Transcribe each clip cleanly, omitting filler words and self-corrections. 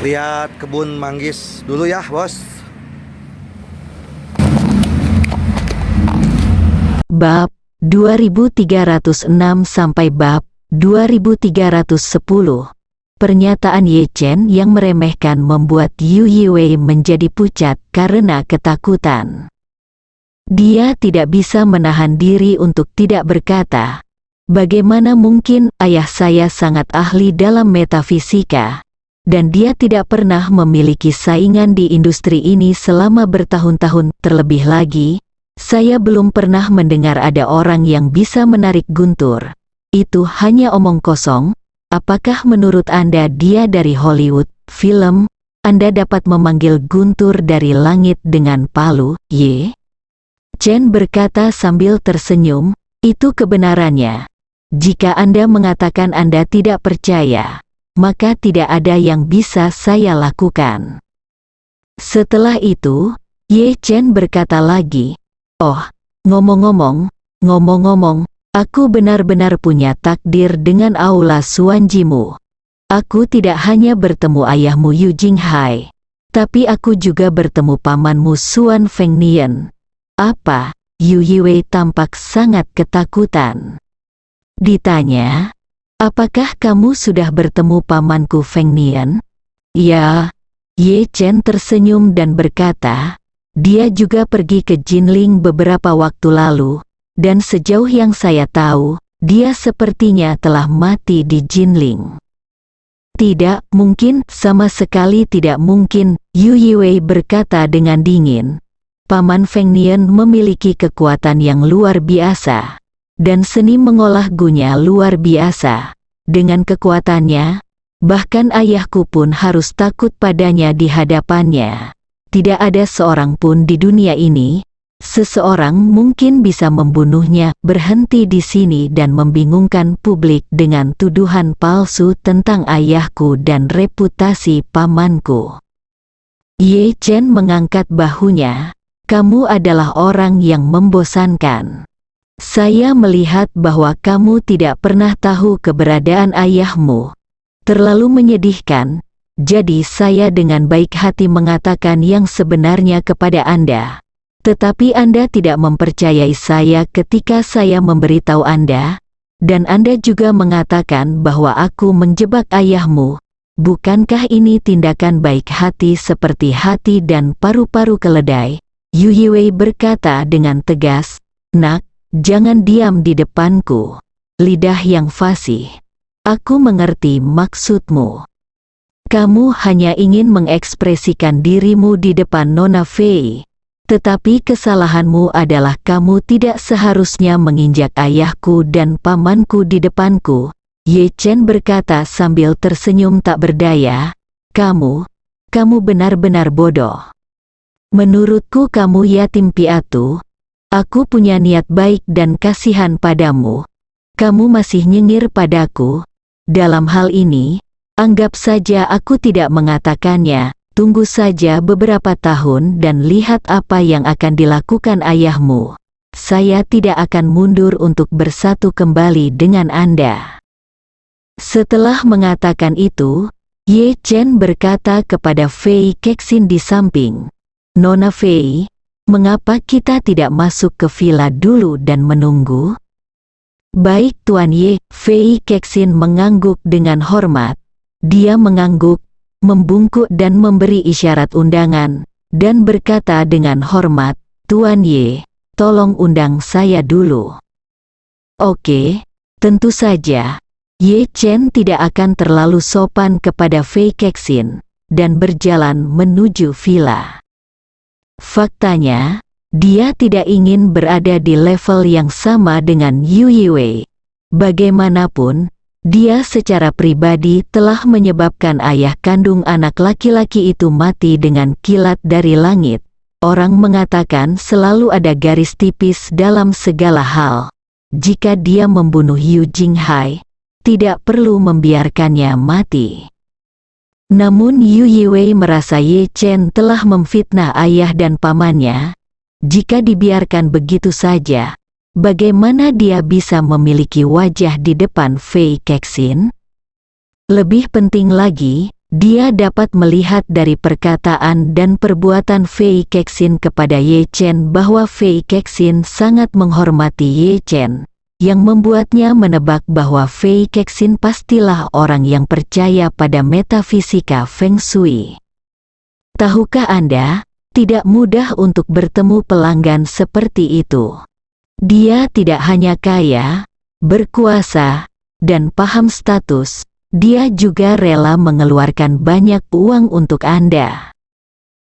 lihat kebun manggis dulu ya, Bos. Bab 2306 sampai bab 2310. Pernyataan Ye Chen yang meremehkan membuat Yu Yiwei menjadi pucat karena ketakutan. Dia tidak bisa menahan diri untuk tidak berkata, "Bagaimana mungkin, ayah saya sangat ahli dalam metafisika, dan dia tidak pernah memiliki saingan di industri ini selama bertahun-tahun. Terlebih lagi, saya belum pernah mendengar ada orang yang bisa menarik guntur. Itu hanya omong kosong. Apakah menurut Anda dia dari Hollywood film? Anda dapat memanggil guntur dari langit dengan palu, Ye?" Chen berkata sambil tersenyum, "Itu kebenarannya. Jika Anda mengatakan Anda tidak percaya, maka tidak ada yang bisa saya lakukan." Setelah itu, Ye Chen berkata lagi, "Oh, ngomong-ngomong, aku benar-benar punya takdir dengan aula Suanjimu. Aku tidak hanya bertemu ayahmu Yu Jinghai, tapi aku juga bertemu pamanmu Suan Fengnian." "Apa?" Yu Yiwei tampak sangat ketakutan. Ditanya, "Apakah kamu sudah bertemu pamanku Fengnian?" "Ya." Ye Chen tersenyum dan berkata, "Dia juga pergi ke Jinling beberapa waktu lalu, dan sejauh yang saya tahu, dia sepertinya telah mati di Jinling." "Tidak mungkin, sama sekali tidak mungkin," Yu Yiwei berkata dengan dingin. "Paman Fengnian memiliki kekuatan yang luar biasa, dan seni mengolah gunya luar biasa. Dengan kekuatannya, bahkan ayahku pun harus takut padanya di hadapannya. Tidak ada seorang pun di dunia ini. Seseorang mungkin bisa membunuhnya." "Berhenti di sini dan membingungkan publik dengan tuduhan palsu tentang ayahku dan reputasi pamanku." Ye Chen mengangkat bahunya. "Kamu adalah orang yang membosankan. Saya melihat bahwa kamu tidak pernah tahu keberadaan ayahmu. Terlalu menyedihkan. Jadi saya dengan baik hati mengatakan yang sebenarnya kepada Anda. Tetapi Anda tidak mempercayai saya ketika saya memberitahu Anda, dan Anda juga mengatakan bahwa aku menjebak ayahmu. Bukankah ini tindakan baik hati seperti hati dan paru-paru keledai?" Yu Yiwei berkata dengan tegas, "Nak, jangan diam di depanku. Lidah yang fasih. Aku mengerti maksudmu. Kamu hanya ingin mengekspresikan dirimu di depan Nona Fei. Tetapi kesalahanmu adalah kamu tidak seharusnya menginjak ayahku dan pamanku di depanku." Ye Chen berkata sambil tersenyum tak berdaya, Kamu benar-benar bodoh. Menurutku kamu yatim piatu. Aku punya niat baik dan kasihan padamu. Kamu masih nyengir padaku. Dalam hal ini, anggap saja aku tidak mengatakannya. Tunggu saja beberapa tahun dan lihat apa yang akan dilakukan ayahmu. Saya tidak akan mundur untuk bersatu kembali dengan Anda." Setelah mengatakan itu, Ye Chen berkata kepada Fei Kexin di samping, "Nona Fei, mengapa kita tidak masuk ke villa dulu dan menunggu?" "Baik Tuan Ye." Fei Kexin mengangguk dengan hormat. Dia mengangguk, membungkuk dan memberi isyarat undangan, dan berkata dengan hormat, "Tuan Ye, tolong undang saya dulu." "Oke, tentu saja." Ye Chen tidak akan terlalu sopan kepada Fei Kexin, dan berjalan menuju villa. Faktanya, dia tidak ingin berada di level yang sama dengan Yu Yiwei. Bagaimanapun, dia secara pribadi telah menyebabkan ayah kandung anak laki-laki itu mati dengan kilat dari langit. Orang mengatakan selalu ada garis tipis dalam segala hal. Jika dia membunuh Yu Jinghai, tidak perlu membiarkannya mati. Namun Yu Yiwei merasa Ye Chen telah memfitnah ayah dan pamannya. Jika dibiarkan begitu saja, bagaimana dia bisa memiliki wajah di depan Fei Kexin? Lebih penting lagi, dia dapat melihat dari perkataan dan perbuatan Fei Kexin kepada Ye Chen bahwa Fei Kexin sangat menghormati Ye Chen, yang membuatnya menebak bahwa Fei Kexin pastilah orang yang percaya pada metafisika Feng Shui. Tahukah Anda, tidak mudah untuk bertemu pelanggan seperti itu. Dia tidak hanya kaya, berkuasa, dan paham status, dia juga rela mengeluarkan banyak uang untuk Anda.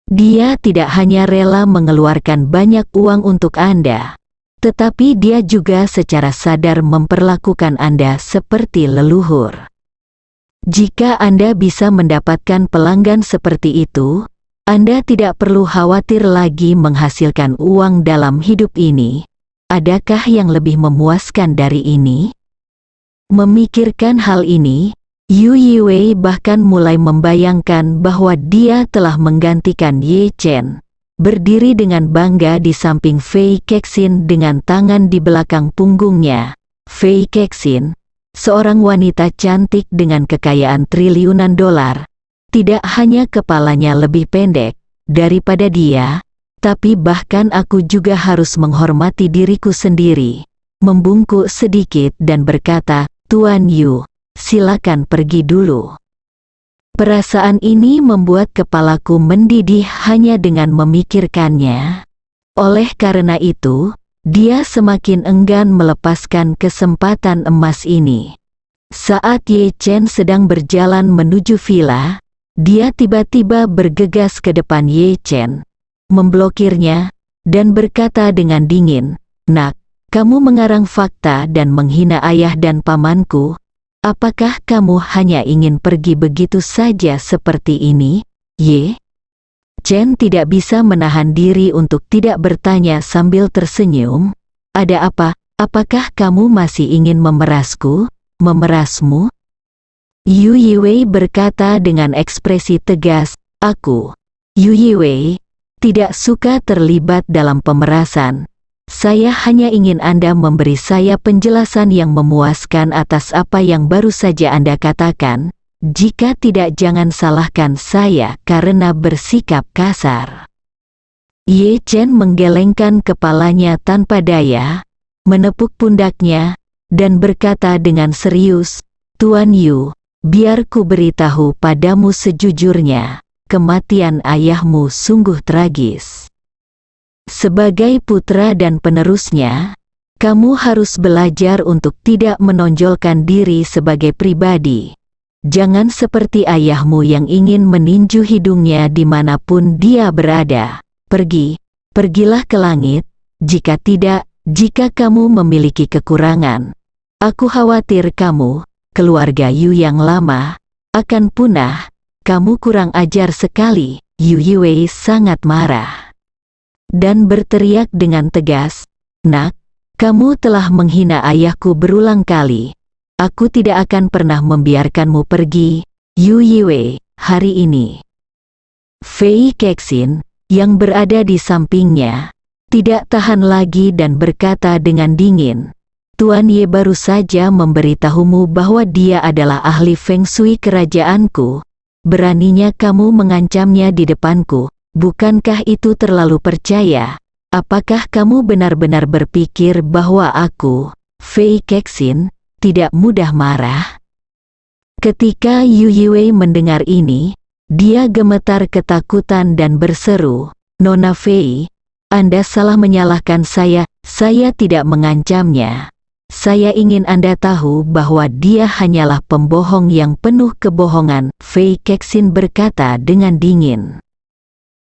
Dia tidak hanya rela mengeluarkan banyak uang untuk Anda, tetapi dia juga secara sadar memperlakukan Anda seperti leluhur. Jika Anda bisa mendapatkan pelanggan seperti itu, Anda tidak perlu khawatir lagi menghasilkan uang dalam hidup ini. Adakah yang lebih memuaskan dari ini? Memikirkan hal ini, Yu Yiwei bahkan mulai membayangkan bahwa dia telah menggantikan Ye Chen, berdiri dengan bangga di samping Fei Kexin dengan tangan di belakang punggungnya. Fei Kexin, seorang wanita cantik dengan kekayaan triliunan dolar, tidak hanya kepalanya lebih pendek daripada dia, tapi bahkan aku juga harus menghormati diriku sendiri, membungkuk sedikit dan berkata, "Tuan Yu, silakan pergi dulu." Perasaan ini membuat kepalaku mendidih hanya dengan memikirkannya. Oleh karena itu, dia semakin enggan melepaskan kesempatan emas ini. Saat Ye Chen sedang berjalan menuju villa, dia tiba-tiba bergegas ke depan Ye Chen, memblokirnya, dan berkata dengan dingin, "Nak, kamu mengarang fakta dan menghina ayah dan pamanku. Apakah kamu hanya ingin pergi begitu saja seperti ini, Ye?" Chen tidak bisa menahan diri untuk tidak bertanya sambil tersenyum, "Ada apa? Apakah kamu masih ingin memerasku, memerasmu?" Yu Yiwei berkata dengan ekspresi tegas, "Aku, Yu Yiwei, tidak suka terlibat dalam pemerasan. Saya hanya ingin Anda memberi saya penjelasan yang memuaskan atas apa yang baru saja Anda katakan. Jika tidak, jangan salahkan saya karena bersikap kasar." Ye Chen menggelengkan kepalanya tanpa daya, menepuk pundaknya, dan berkata dengan serius, "Tuan Yu, biar ku beritahu padamu sejujurnya. Kematian ayahmu sungguh tragis. Sebagai putra dan penerusnya, kamu harus belajar untuk tidak menonjolkan diri sebagai pribadi. Jangan seperti ayahmu yang ingin meninju hidungnya dimanapun dia berada. Pergilah ke langit. Jika tidak, jika kamu memiliki kekurangan, aku khawatir kamu, keluarga Yu yang lama, akan punah. Kamu kurang ajar sekali." Yu Yiwei sangat marah dan berteriak dengan tegas, "Nak, kamu telah menghina ayahku berulang kali. Aku tidak akan pernah membiarkanmu pergi, Yu Yiwei, hari ini." Fei Kexin, yang berada di sampingnya, tidak tahan lagi dan berkata dengan dingin, "Tuan Ye baru saja memberitahumu bahwa dia adalah ahli Feng Shui kerajaanku. Beraninya kamu mengancamnya di depanku. Bukankah itu terlalu percaya? Apakah kamu benar-benar berpikir bahwa aku, Fei Kexin, tidak mudah marah?" Ketika Yu Yiwei mendengar ini, dia gemetar ketakutan dan berseru, "Nona Fei, Anda salah menyalahkan saya tidak mengancamnya. Saya ingin Anda tahu bahwa dia hanyalah pembohong yang penuh kebohongan." Fei Kexin berkata dengan dingin,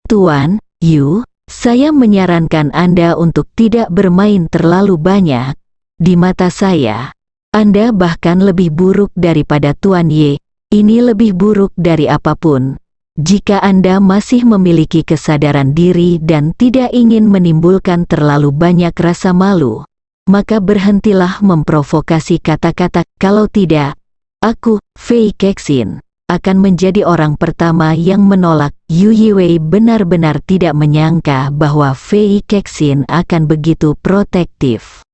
"Tuan Yu, saya menyarankan Anda untuk tidak bermain terlalu banyak. Di mata saya, Anda bahkan lebih buruk daripada Tuan Ye. Ini lebih buruk dari apapun. Jika Anda masih memiliki kesadaran diri dan tidak ingin menimbulkan terlalu banyak rasa malu, maka berhentilah memprovokasi kata-kata. Kalau tidak, aku, Fei Kexin, akan menjadi orang pertama yang menolak." Yu Yiwei benar-benar tidak menyangka bahwa Fei Kexin akan begitu protektif.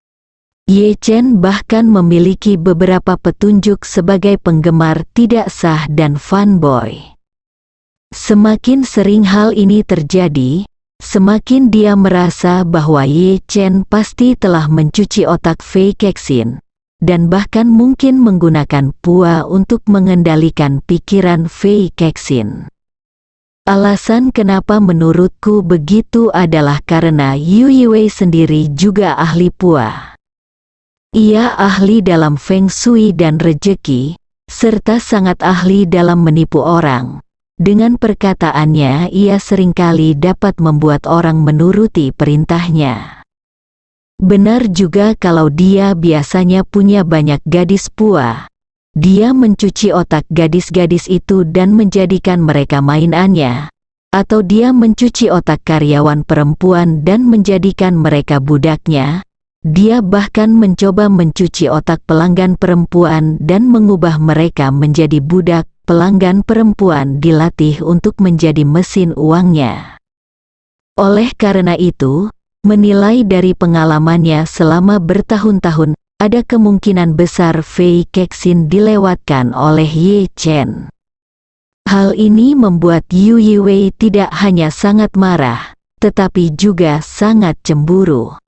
Ye Chen bahkan memiliki beberapa petunjuk sebagai penggemar tidak sah dan fanboy. Semakin sering hal ini terjadi, semakin dia merasa bahwa Ye Chen pasti telah mencuci otak Fei Kexin, dan bahkan mungkin menggunakan Pua untuk mengendalikan pikiran Fei Kexin. Alasan kenapa menurutku begitu adalah karena Yu Yiwei sendiri juga ahli Pua. Ia ahli dalam Feng Shui dan rejeki, serta sangat ahli dalam menipu orang. Dengan perkataannya ia seringkali dapat membuat orang menuruti perintahnya. Benar juga kalau dia biasanya punya banyak gadis Pua. Dia mencuci otak gadis-gadis itu dan menjadikan mereka mainannya. Atau dia mencuci otak karyawan perempuan dan menjadikan mereka budaknya. Dia bahkan mencoba mencuci otak pelanggan perempuan dan mengubah mereka menjadi budak. Pelanggan perempuan dilatih untuk menjadi mesin uangnya. Oleh karena itu, menilai dari pengalamannya selama bertahun-tahun, ada kemungkinan besar Fei Kexin dilewatkan oleh Ye Chen. Hal ini membuat Yu Yiwei tidak hanya sangat marah, tetapi juga sangat cemburu.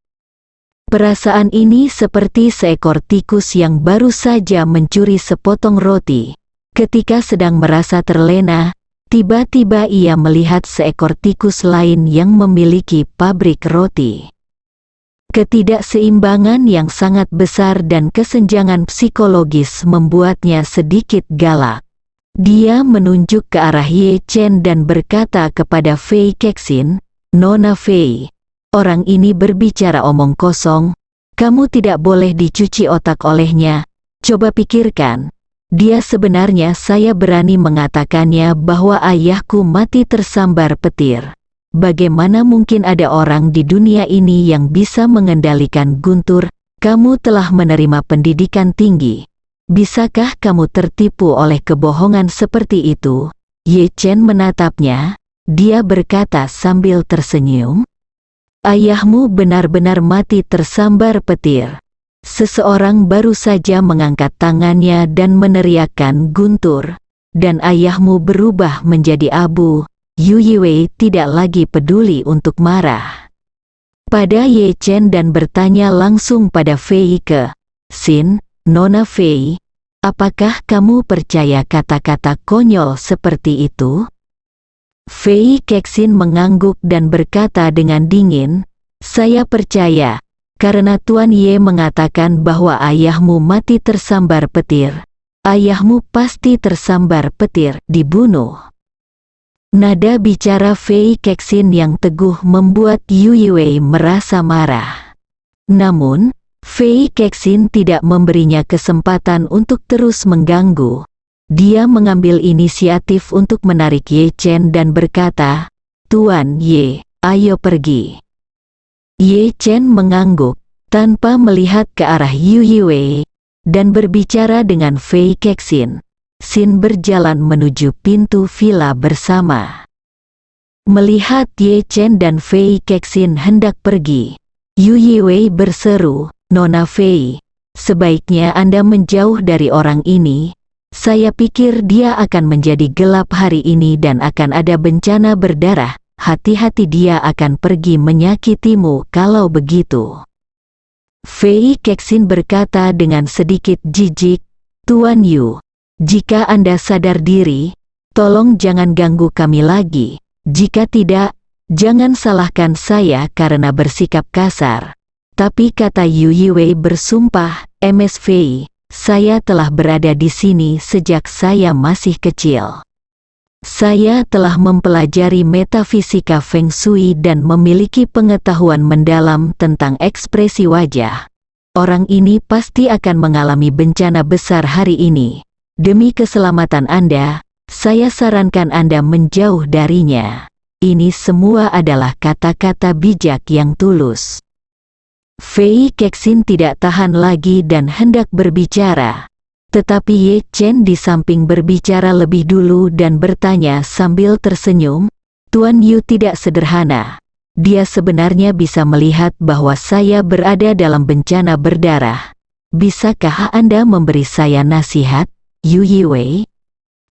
Perasaan ini seperti seekor tikus yang baru saja mencuri sepotong roti. Ketika sedang merasa terlena, tiba-tiba ia melihat seekor tikus lain yang memiliki pabrik roti. Ketidakseimbangan yang sangat besar dan kesenjangan psikologis membuatnya sedikit galak. Dia menunjuk ke arah Ye Chen dan berkata kepada Fei Kexin, "Nona Fei, orang ini berbicara omong kosong, kamu tidak boleh dicuci otak olehnya, coba pikirkan. Dia sebenarnya saya berani mengatakannya bahwa ayahku mati tersambar petir. Bagaimana mungkin ada orang di dunia ini yang bisa mengendalikan guntur? Kamu telah menerima pendidikan tinggi. Bisakah kamu tertipu oleh kebohongan seperti itu?" Ye Chen menatapnya. Dia berkata sambil tersenyum, "Ayahmu benar-benar mati tersambar petir." Seseorang baru saja mengangkat tangannya dan meneriakkan guntur, dan ayahmu berubah menjadi abu. Yu Yiwei tidak lagi peduli untuk marah pada Ye Chen dan bertanya langsung pada Fei Kexin, "Nona Fei, apakah kamu percaya kata-kata konyol seperti itu?" Fei Kexin mengangguk dan berkata dengan dingin, "Saya percaya. Karena Tuan Ye mengatakan bahwa ayahmu mati tersambar petir. Ayahmu pasti tersambar petir, dibunuh." Nada bicara Fei Kexin yang teguh membuat Yu Yiwei merasa marah. Namun, Fei Kexin tidak memberinya kesempatan untuk terus mengganggu. Dia mengambil inisiatif untuk menarik Ye Chen dan berkata, "Tuan Ye, ayo pergi." Ye Chen mengangguk, tanpa melihat ke arah Yu Yiwei, dan berbicara dengan Fei Kexin. Sin berjalan menuju pintu villa bersama. Melihat Ye Chen dan Fei Kexin hendak pergi, Yu Yiwei berseru, "Nona Fei, sebaiknya Anda menjauh dari orang ini. Saya pikir dia akan menjadi gelap hari ini dan akan ada bencana berdarah. Hati-hati, dia akan pergi menyakitimu kalau begitu." Fei Kexin berkata dengan sedikit jijik, "Tuan Yu, jika Anda sadar diri, tolong jangan ganggu kami lagi. Jika tidak, jangan salahkan saya karena bersikap kasar." Tapi kata Yu Yiwei bersumpah, "Ms. Fei, saya telah berada di sini sejak saya masih kecil. Saya telah mempelajari metafisika Feng Shui dan memiliki pengetahuan mendalam tentang ekspresi wajah. Orang ini pasti akan mengalami bencana besar hari ini. Demi keselamatan Anda, saya sarankan Anda menjauh darinya." Ini semua adalah kata-kata bijak yang tulus. Fei Kexin tidak tahan lagi dan hendak berbicara. Tetapi Ye Chen di samping berbicara lebih dulu dan bertanya sambil tersenyum, "Tuan Yu tidak sederhana. dia sebenarnya bisa melihat bahwa saya berada dalam bencana berdarah. Bisakah Anda memberi saya nasihat, Yu Yiwei?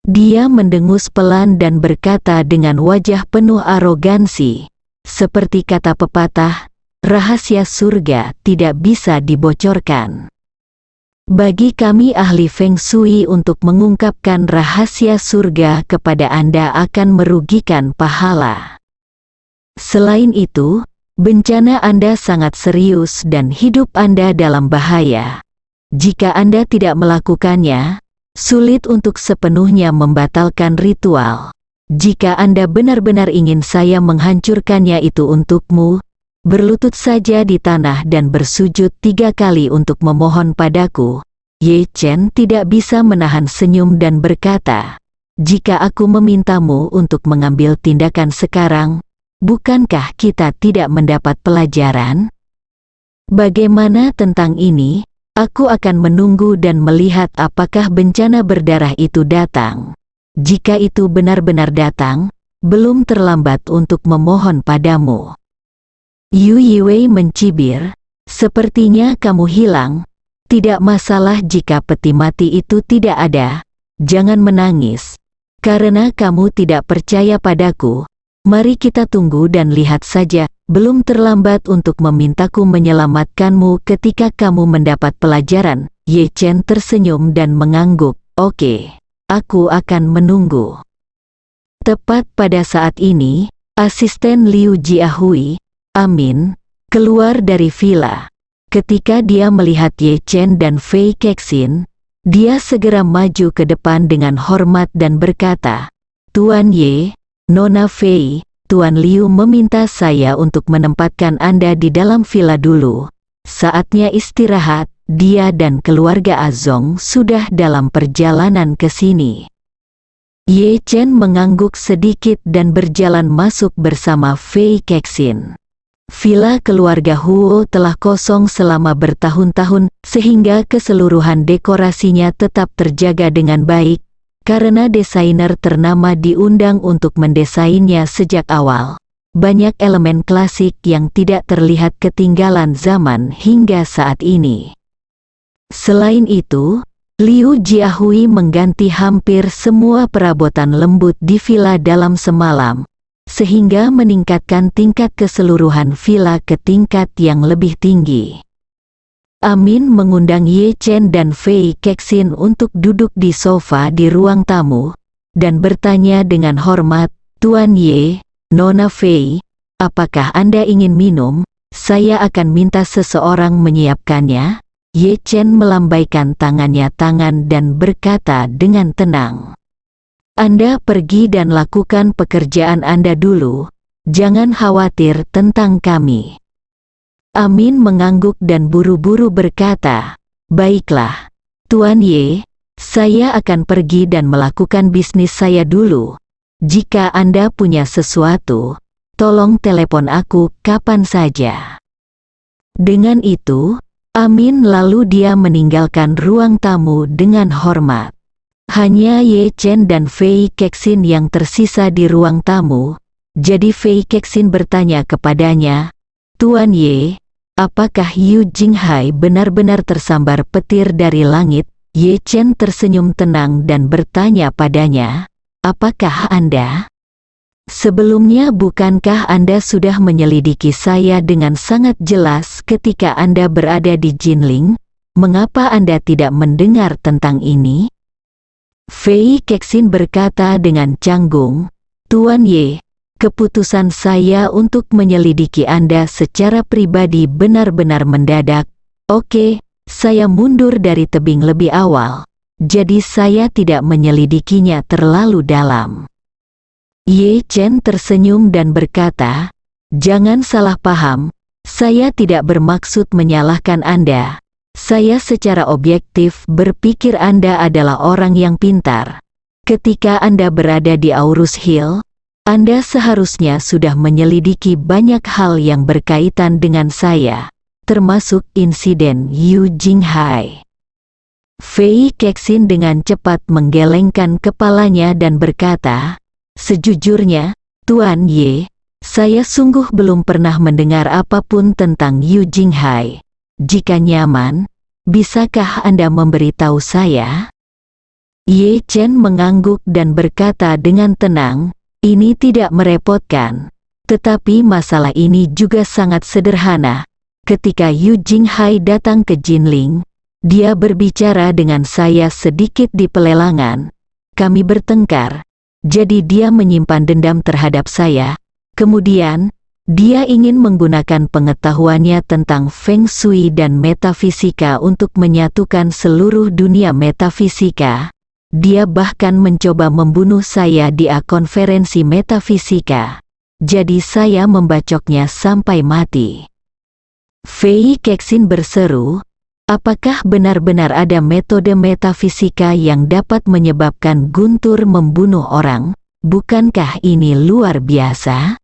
Dia mendengus pelan dan berkata dengan wajah penuh arogansi. Seperti kata pepatah, rahasia surga tidak bisa dibocorkan. Bagi kami ahli Feng Shui untuk mengungkapkan rahasia surga kepada Anda akan merugikan pahala. Selain itu, bencana Anda sangat serius dan hidup Anda dalam bahaya. Jika Anda tidak melakukannya, sulit untuk sepenuhnya membatalkan ritual. Jika Anda benar-benar ingin saya menghancurkannya itu untukmu, berlutut saja di tanah dan bersujud 3 kali untuk memohon padaku. Ye Chen tidak bisa menahan senyum dan berkata, jika aku memintamu untuk mengambil tindakan sekarang, bukankah kita tidak mendapat pelajaran? Bagaimana tentang ini? Aku akan menunggu dan melihat apakah bencana berdarah itu datang. Jika itu benar-benar datang, belum terlambat untuk memohon padamu. Yu Yiwei mencibir, sepertinya kamu hilang. Tidak masalah jika peti mati itu tidak ada. Jangan menangis. Karena kamu tidak percaya padaku. Mari kita tunggu dan lihat saja, belum terlambat untuk memintaku menyelamatkanmu ketika kamu mendapat pelajaran. Ye Chen tersenyum dan mengangguk, oke, aku akan menunggu. Tepat pada saat ini, asisten Liu Jiahui, Amin, keluar dari villa. Ketika dia melihat Ye Chen dan Fei Kexin, dia segera maju ke depan dengan hormat dan berkata, Tuan Ye, Nona Fei, Tuan Liu meminta saya untuk menempatkan Anda di dalam villa dulu. Saatnya istirahat, dia dan keluarga Azong sudah dalam perjalanan ke sini. Ye Chen mengangguk sedikit dan berjalan masuk bersama Fei Kexin. Villa keluarga Huo telah kosong selama bertahun-tahun, sehingga keseluruhan dekorasinya tetap terjaga dengan baik. Karena desainer ternama diundang untuk mendesainnya sejak awal, banyak elemen klasik yang tidak terlihat ketinggalan zaman hingga saat ini. Selain itu, Liu Jiahui mengganti hampir semua perabotan lembut di villa dalam semalam, sehingga meningkatkan tingkat keseluruhan villa ke tingkat yang lebih tinggi. Amin mengundang Ye Chen dan Fei Kexin untuk duduk di sofa di ruang tamu, dan bertanya dengan hormat, Tuan Ye, Nona Fei, apakah Anda ingin minum? Saya akan minta seseorang menyiapkannya. Ye Chen melambaikan tangan dan berkata dengan tenang, Anda pergi dan lakukan pekerjaan Anda dulu, jangan khawatir tentang kami. Amin mengangguk dan buru-buru berkata, baiklah, Tuan Ye, saya akan pergi dan melakukan bisnis saya dulu. Jika Anda punya sesuatu, tolong telepon aku kapan saja. Dengan itu, Amin lalu dia meninggalkan ruang tamu dengan hormat. Hanya Ye Chen dan Fei Kexin yang tersisa di ruang tamu, jadi Fei Kexin bertanya kepadanya, Tuan Ye, apakah Yu Jinghai benar-benar tersambar petir dari langit? Ye Chen tersenyum tenang dan bertanya padanya, apakah Anda? Sebelumnya bukankah Anda sudah menyelidiki saya dengan sangat jelas ketika Anda berada di Jinling? Mengapa Anda tidak mendengar tentang ini? Fei Kexin berkata dengan canggung, Tuan Ye, keputusan saya untuk menyelidiki Anda secara pribadi benar-benar mendadak. Oke, saya mundur dari tebing lebih awal, jadi saya tidak menyelidikinya terlalu dalam. Ye Chen tersenyum dan berkata, jangan salah paham, saya tidak bermaksud menyalahkan Anda. Saya secara objektif berpikir Anda adalah orang yang pintar. Ketika Anda berada di Aurus Hill, Anda seharusnya sudah menyelidiki banyak hal yang berkaitan dengan saya, termasuk insiden Yu Jinghai. Fei Kexin dengan cepat menggelengkan kepalanya dan berkata, sejujurnya, Tuan Ye, Saya sungguh belum pernah mendengar apapun tentang Yu Jinghai. Jika nyaman, bisakah Anda memberitahu saya? Ye Chen mengangguk dan berkata dengan tenang, ini tidak merepotkan. Tetapi masalah ini juga sangat sederhana. Ketika Yu Jinghai datang ke Jinling, dia berbicara dengan saya sedikit di pelelangan. Kami bertengkar, jadi dia menyimpan dendam terhadap saya. Kemudian, dia ingin menggunakan pengetahuannya tentang Feng Shui dan metafisika untuk menyatukan seluruh dunia metafisika. Dia bahkan mencoba membunuh saya di konferensi metafisika. Jadi saya membacoknya sampai mati. Fei Kexin berseru, apakah benar-benar ada metode metafisika yang dapat menyebabkan Guntur membunuh orang? Bukankah ini luar biasa?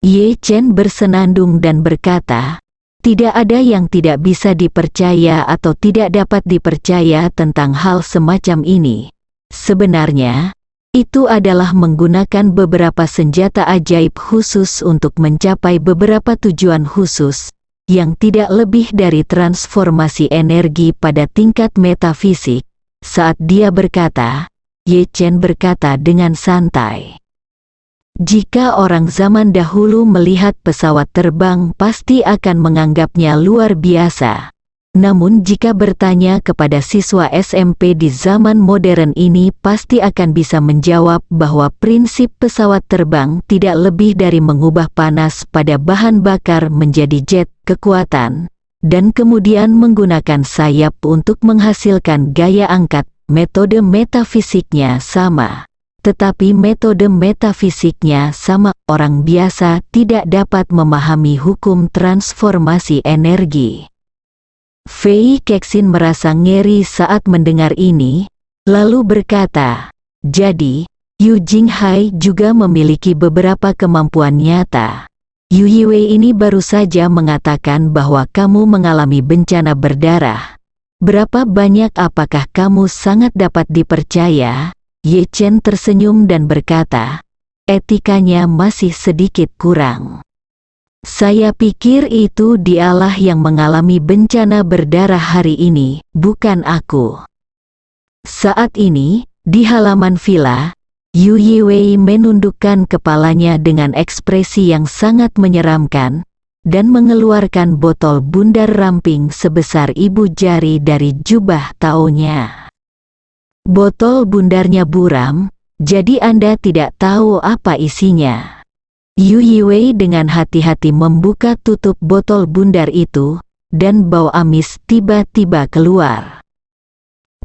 Ye Chen bersenandung dan berkata, tidak ada yang tidak bisa dipercaya atau tidak dapat dipercaya tentang hal semacam ini. Sebenarnya, itu adalah menggunakan beberapa senjata ajaib khusus untuk mencapai beberapa tujuan khusus, yang tidak lebih dari transformasi energi pada tingkat metafisik. Saat dia berkata, Ye Chen berkata dengan santai. Jika orang zaman dahulu melihat pesawat terbang pasti akan menganggapnya luar biasa. Namun jika bertanya kepada siswa SMP di zaman modern ini pasti akan bisa menjawab bahwa prinsip pesawat terbang tidak lebih dari mengubah panas pada bahan bakar menjadi jet kekuatan, dan kemudian menggunakan sayap untuk menghasilkan gaya angkat. Metode metafisiknya sama. Tetapi metode metafisiknya sama, orang biasa tidak dapat memahami hukum transformasi energi. Fei Kexin merasa ngeri saat mendengar ini, lalu berkata, jadi, Yu Jinghai juga memiliki beberapa kemampuan nyata. Yu Yiwei ini baru saja mengatakan bahwa kamu mengalami bencana berdarah. Berapa banyak apakah kamu sangat dapat dipercaya? Ye Chen tersenyum dan berkata, etikanya masih sedikit kurang. Saya pikir itu dialah yang mengalami bencana berdarah hari ini, bukan aku. Saat ini, di halaman villa, Yu Yiwei menundukkan kepalanya dengan ekspresi yang sangat menyeramkan, dan mengeluarkan botol bundar ramping sebesar ibu jari dari jubah taunya. Botol bundarnya buram, jadi Anda tidak tahu apa isinya. Yu Yiwei dengan hati-hati membuka tutup botol bundar itu, dan bau amis tiba-tiba keluar.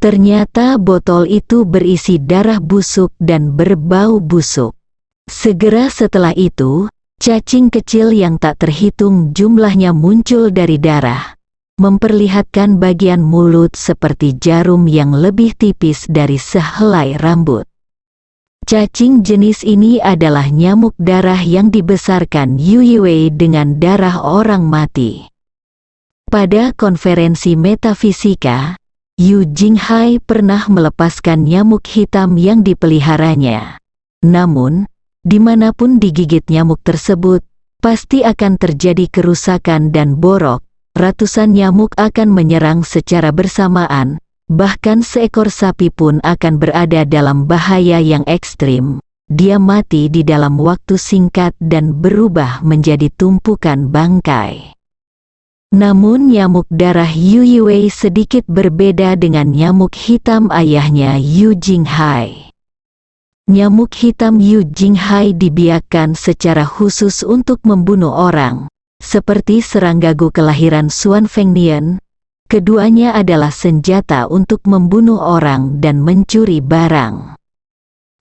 Ternyata botol itu berisi darah busuk dan berbau busuk. Segera setelah itu, cacing kecil yang tak terhitung jumlahnya muncul dari darah, memperlihatkan bagian mulut seperti jarum yang lebih tipis dari sehelai rambut. Cacing jenis ini adalah nyamuk darah yang dibesarkan Yu Yiwei dengan darah orang mati. Pada konferensi metafisika, Yu Jinghai pernah melepaskan nyamuk hitam yang dipeliharanya. Namun, dimanapun digigit nyamuk tersebut, pasti akan terjadi kerusakan dan borok. Ratusan nyamuk akan menyerang secara bersamaan. Bahkan seekor sapi pun akan berada dalam bahaya yang ekstrim. Dia mati di dalam waktu singkat dan berubah menjadi tumpukan bangkai. Namun nyamuk darah Yu Yiwei sedikit berbeda dengan nyamuk hitam ayahnya Yu Jinghai. Nyamuk hitam Yu Jinghai dibiakkan secara khusus untuk membunuh orang, seperti seranggagu kelahiran Xuan Fengnian. Keduanya adalah senjata untuk membunuh orang dan mencuri barang.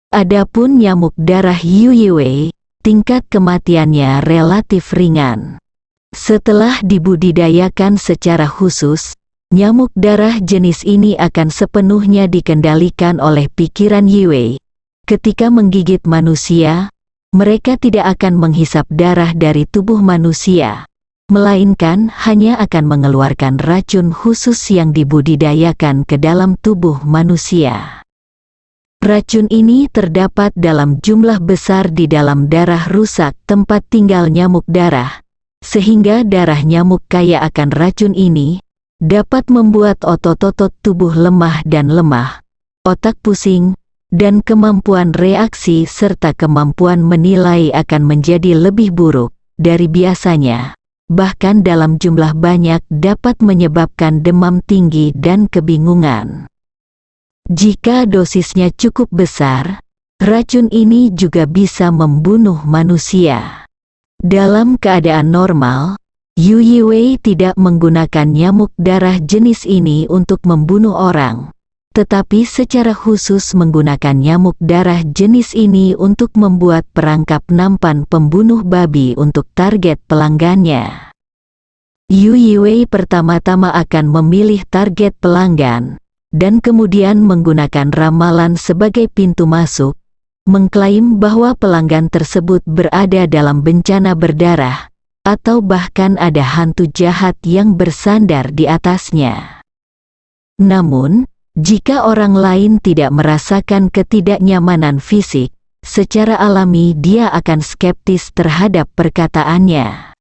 Adapun nyamuk darah Yu Yiwei, tingkat kematiannya relatif ringan. Setelah dibudidayakan secara khusus, nyamuk darah jenis ini akan sepenuhnya dikendalikan oleh pikiran Yiwei. Ketika menggigit manusia, mereka tidak akan menghisap darah dari tubuh manusia, melainkan hanya akan mengeluarkan racun khusus yang dibudidayakan ke dalam tubuh manusia. Racun ini terdapat dalam jumlah besar di dalam darah rusak tempat tinggal nyamuk darah, sehingga darah nyamuk kaya akan racun ini dapat membuat otot-otot tubuh lemah dan lemah, otak pusing, dan kemampuan reaksi serta kemampuan menilai akan menjadi lebih buruk dari biasanya. Bahkan dalam jumlah banyak dapat menyebabkan demam tinggi dan kebingungan. Jika dosisnya cukup besar, racun ini juga bisa membunuh manusia. Dalam keadaan normal, Yu Yiwei tidak menggunakan nyamuk darah jenis ini untuk membunuh orang, tetapi secara khusus menggunakan nyamuk darah jenis ini untuk membuat perangkap nampan pembunuh babi untuk target pelanggannya. Yu Yiwei pertama-tama akan memilih target pelanggan, dan kemudian menggunakan ramalan sebagai pintu masuk, mengklaim bahwa pelanggan tersebut berada dalam bencana berdarah, atau bahkan ada hantu jahat yang bersandar di atasnya. Namun, jika orang lain tidak merasakan ketidaknyamanan fisik, secara alami dia akan skeptis terhadap perkataannya.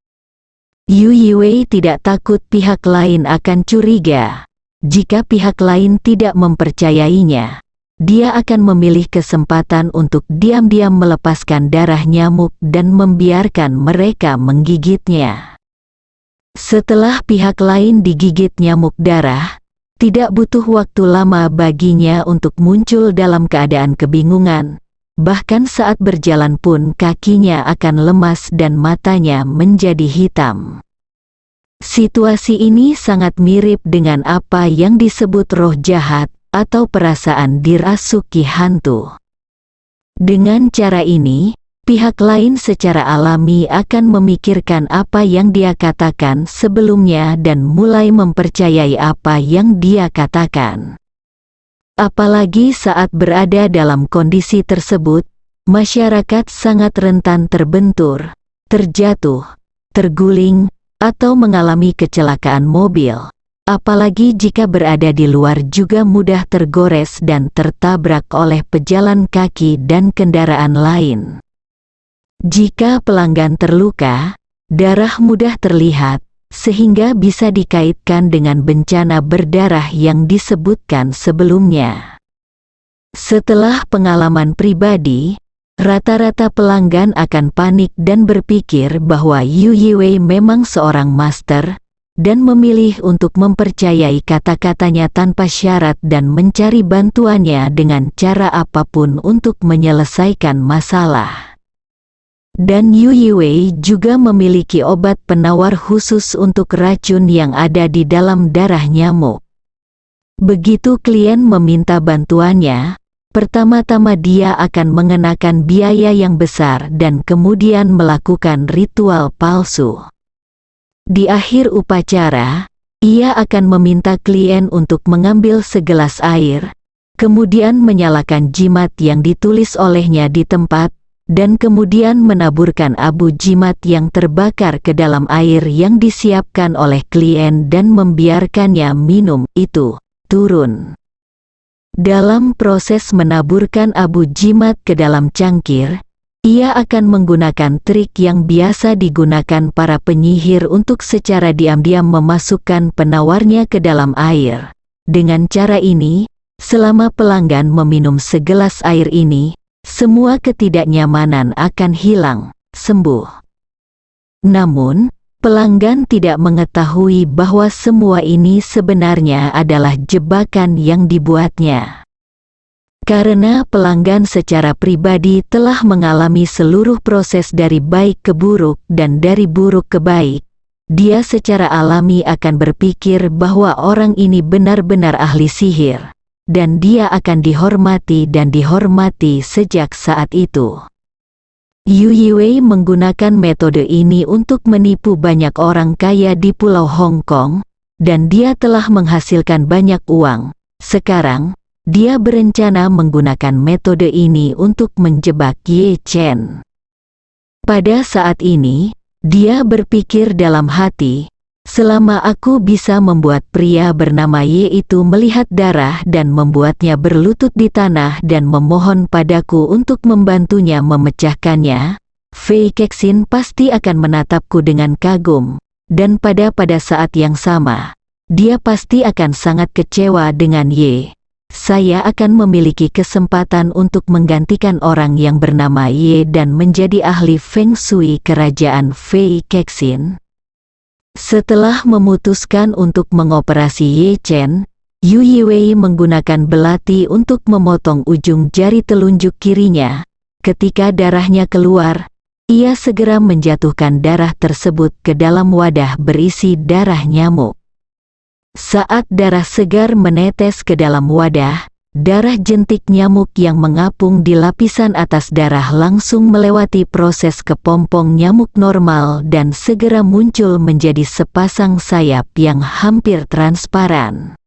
Yu Yiwei tidak takut pihak lain akan curiga. Jika pihak lain tidak mempercayainya, dia akan memilih kesempatan untuk diam-diam melepaskan darah nyamuk dan membiarkan mereka menggigitnya. Setelah pihak lain digigit nyamuk darah, tidak butuh waktu lama baginya untuk muncul dalam keadaan kebingungan. Bahkan saat berjalan pun kakinya akan lemas dan matanya menjadi hitam. Situasi ini sangat mirip dengan apa yang disebut roh jahat atau perasaan dirasuki hantu. Dengan cara ini, pihak lain secara alami akan memikirkan apa yang dia katakan sebelumnya dan mulai mempercayai apa yang dia katakan. Apalagi saat berada dalam kondisi tersebut, masyarakat sangat rentan terbentur, terjatuh, terguling, atau mengalami kecelakaan mobil. Apalagi jika berada di luar juga mudah tergores dan tertabrak oleh pejalan kaki dan kendaraan lain. Jika pelanggan terluka, darah mudah terlihat, sehingga bisa dikaitkan dengan bencana berdarah yang disebutkan sebelumnya. Setelah pengalaman pribadi, rata-rata pelanggan akan panik dan berpikir bahwa Yu Yiwei memang seorang master, dan memilih untuk mempercayai kata-katanya tanpa syarat dan mencari bantuannya dengan cara apapun untuk menyelesaikan masalah. Dan Yu Yiwei juga memiliki obat penawar khusus untuk racun yang ada di dalam darah nyamuk. Begitu klien meminta bantuannya, pertama-tama dia akan mengenakan biaya yang besar dan kemudian melakukan ritual palsu. Di akhir upacara, ia akan meminta klien untuk mengambil segelas air, kemudian menyalakan jimat yang ditulis olehnya di tempat, dan kemudian menaburkan abu jimat yang terbakar ke dalam air yang disiapkan oleh klien dan membiarkannya minum itu turun. Dalam proses menaburkan abu jimat ke dalam cangkir, ia akan menggunakan trik yang biasa digunakan para penyihir untuk secara diam-diam memasukkan penawarnya ke dalam air. Dengan cara ini, selama pelanggan meminum segelas air ini, semua ketidaknyamanan akan hilang, sembuh. Namun, pelanggan tidak mengetahui bahwa semua ini sebenarnya adalah jebakan yang dibuatnya. Karena pelanggan secara pribadi telah mengalami seluruh proses dari baik ke buruk dan dari buruk ke baik, dia secara alami akan berpikir bahwa orang ini benar-benar ahli sihir, dan dia akan dihormati dan dihormati sejak saat itu. Yu Yiwei menggunakan metode ini untuk menipu banyak orang kaya di Pulau Hong Kong, dan dia telah menghasilkan banyak uang. Sekarang, dia berencana menggunakan metode ini untuk menjebak Ye Chen. Pada saat ini, dia berpikir dalam hati, Selama aku bisa membuat pria bernama Y itu melihat darah dan membuatnya berlutut di tanah dan memohon padaku untuk membantunya memecahkannya, Fei Kexin pasti akan menatapku dengan kagum, dan pada saat yang sama, dia pasti akan sangat kecewa dengan Y. Saya akan memiliki kesempatan untuk menggantikan orang yang bernama Y dan menjadi ahli Feng Shui kerajaan Fei Kexin. Setelah memutuskan untuk mengoperasi Ye Chen, Yu Yiwei menggunakan belati untuk memotong ujung jari telunjuk kirinya. Ketika darahnya keluar, ia segera menjatuhkan darah tersebut ke dalam wadah berisi darah nyamuk. Saat darah segar menetes ke dalam wadah, darah jentik nyamuk yang mengapung di lapisan atas darah langsung melewati proses kepompong nyamuk normal dan segera muncul menjadi sepasang sayap yang hampir transparan.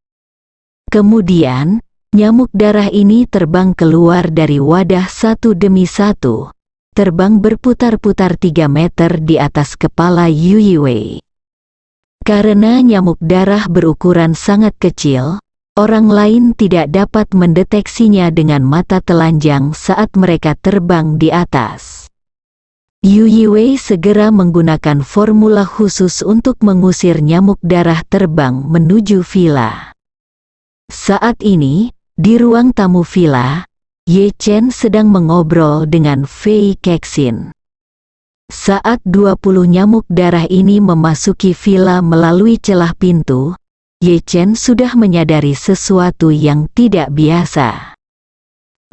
Kemudian, nyamuk darah ini terbang keluar dari wadah satu demi satu, terbang berputar-putar 3 meter di atas kepala Yu Yiwei. Karena nyamuk darah berukuran sangat kecil, orang lain tidak dapat mendeteksinya dengan mata telanjang saat mereka terbang di atas. Yu Yiwei segera menggunakan formula khusus untuk mengusir nyamuk darah terbang menuju villa. Saat ini, di ruang tamu villa, Ye Chen sedang mengobrol dengan Fei Kexin. Saat 20 nyamuk darah ini memasuki villa melalui celah pintu, Ye Chen sudah menyadari sesuatu yang tidak biasa.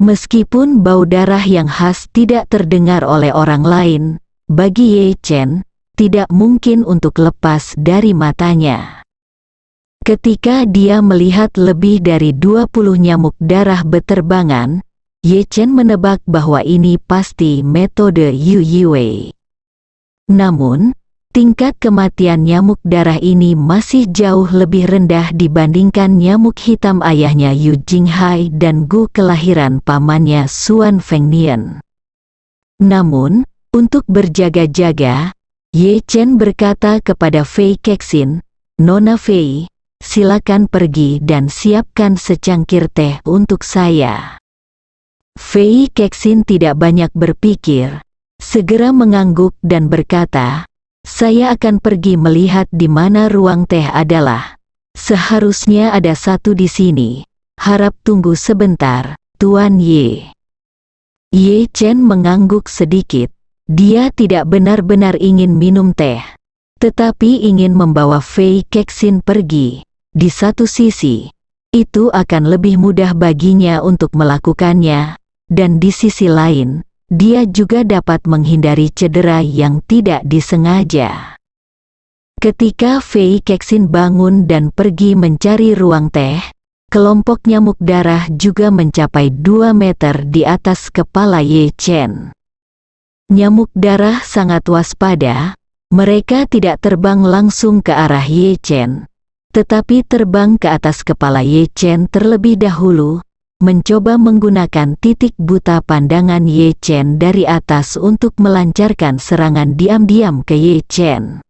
Meskipun bau darah yang khas tidak terdengar oleh orang lain, bagi Ye Chen, tidak mungkin untuk lepas dari matanya. Ketika dia melihat lebih dari 20 nyamuk darah beterbangan, Ye Chen menebak bahwa ini pasti metode Yu Yiwei. Namun, tingkat kematian nyamuk darah ini masih jauh lebih rendah dibandingkan nyamuk hitam ayahnya Yu Jinghai dan Gu kelahiran pamannya Xuan Fengnian. Namun, untuk berjaga-jaga, Ye Chen berkata kepada Fei Kexin, "Nona Fei, silakan pergi dan siapkan secangkir teh untuk saya." Fei Kexin tidak banyak berpikir, segera mengangguk dan berkata, "Saya akan pergi melihat di mana ruang teh adalah. Seharusnya ada satu di sini. Harap tunggu sebentar, Tuan Ye." Ye Chen mengangguk sedikit. Dia tidak benar-benar ingin minum teh, tetapi ingin membawa Fei Kexin pergi. Di satu sisi, itu akan lebih mudah baginya untuk melakukannya, dan di sisi lain, dia juga dapat menghindari cedera yang tidak disengaja. Ketika Fei Kexin bangun dan pergi mencari ruang teh, kelompok nyamuk darah juga mencapai 2 meter di atas kepala Ye Chen. Nyamuk darah sangat waspada, mereka tidak terbang langsung ke arah Ye Chen, tetapi terbang ke atas kepala Ye Chen terlebih dahulu, mencoba menggunakan titik buta pandangan Ye Chen dari atas untuk melancarkan serangan diam-diam ke Ye Chen.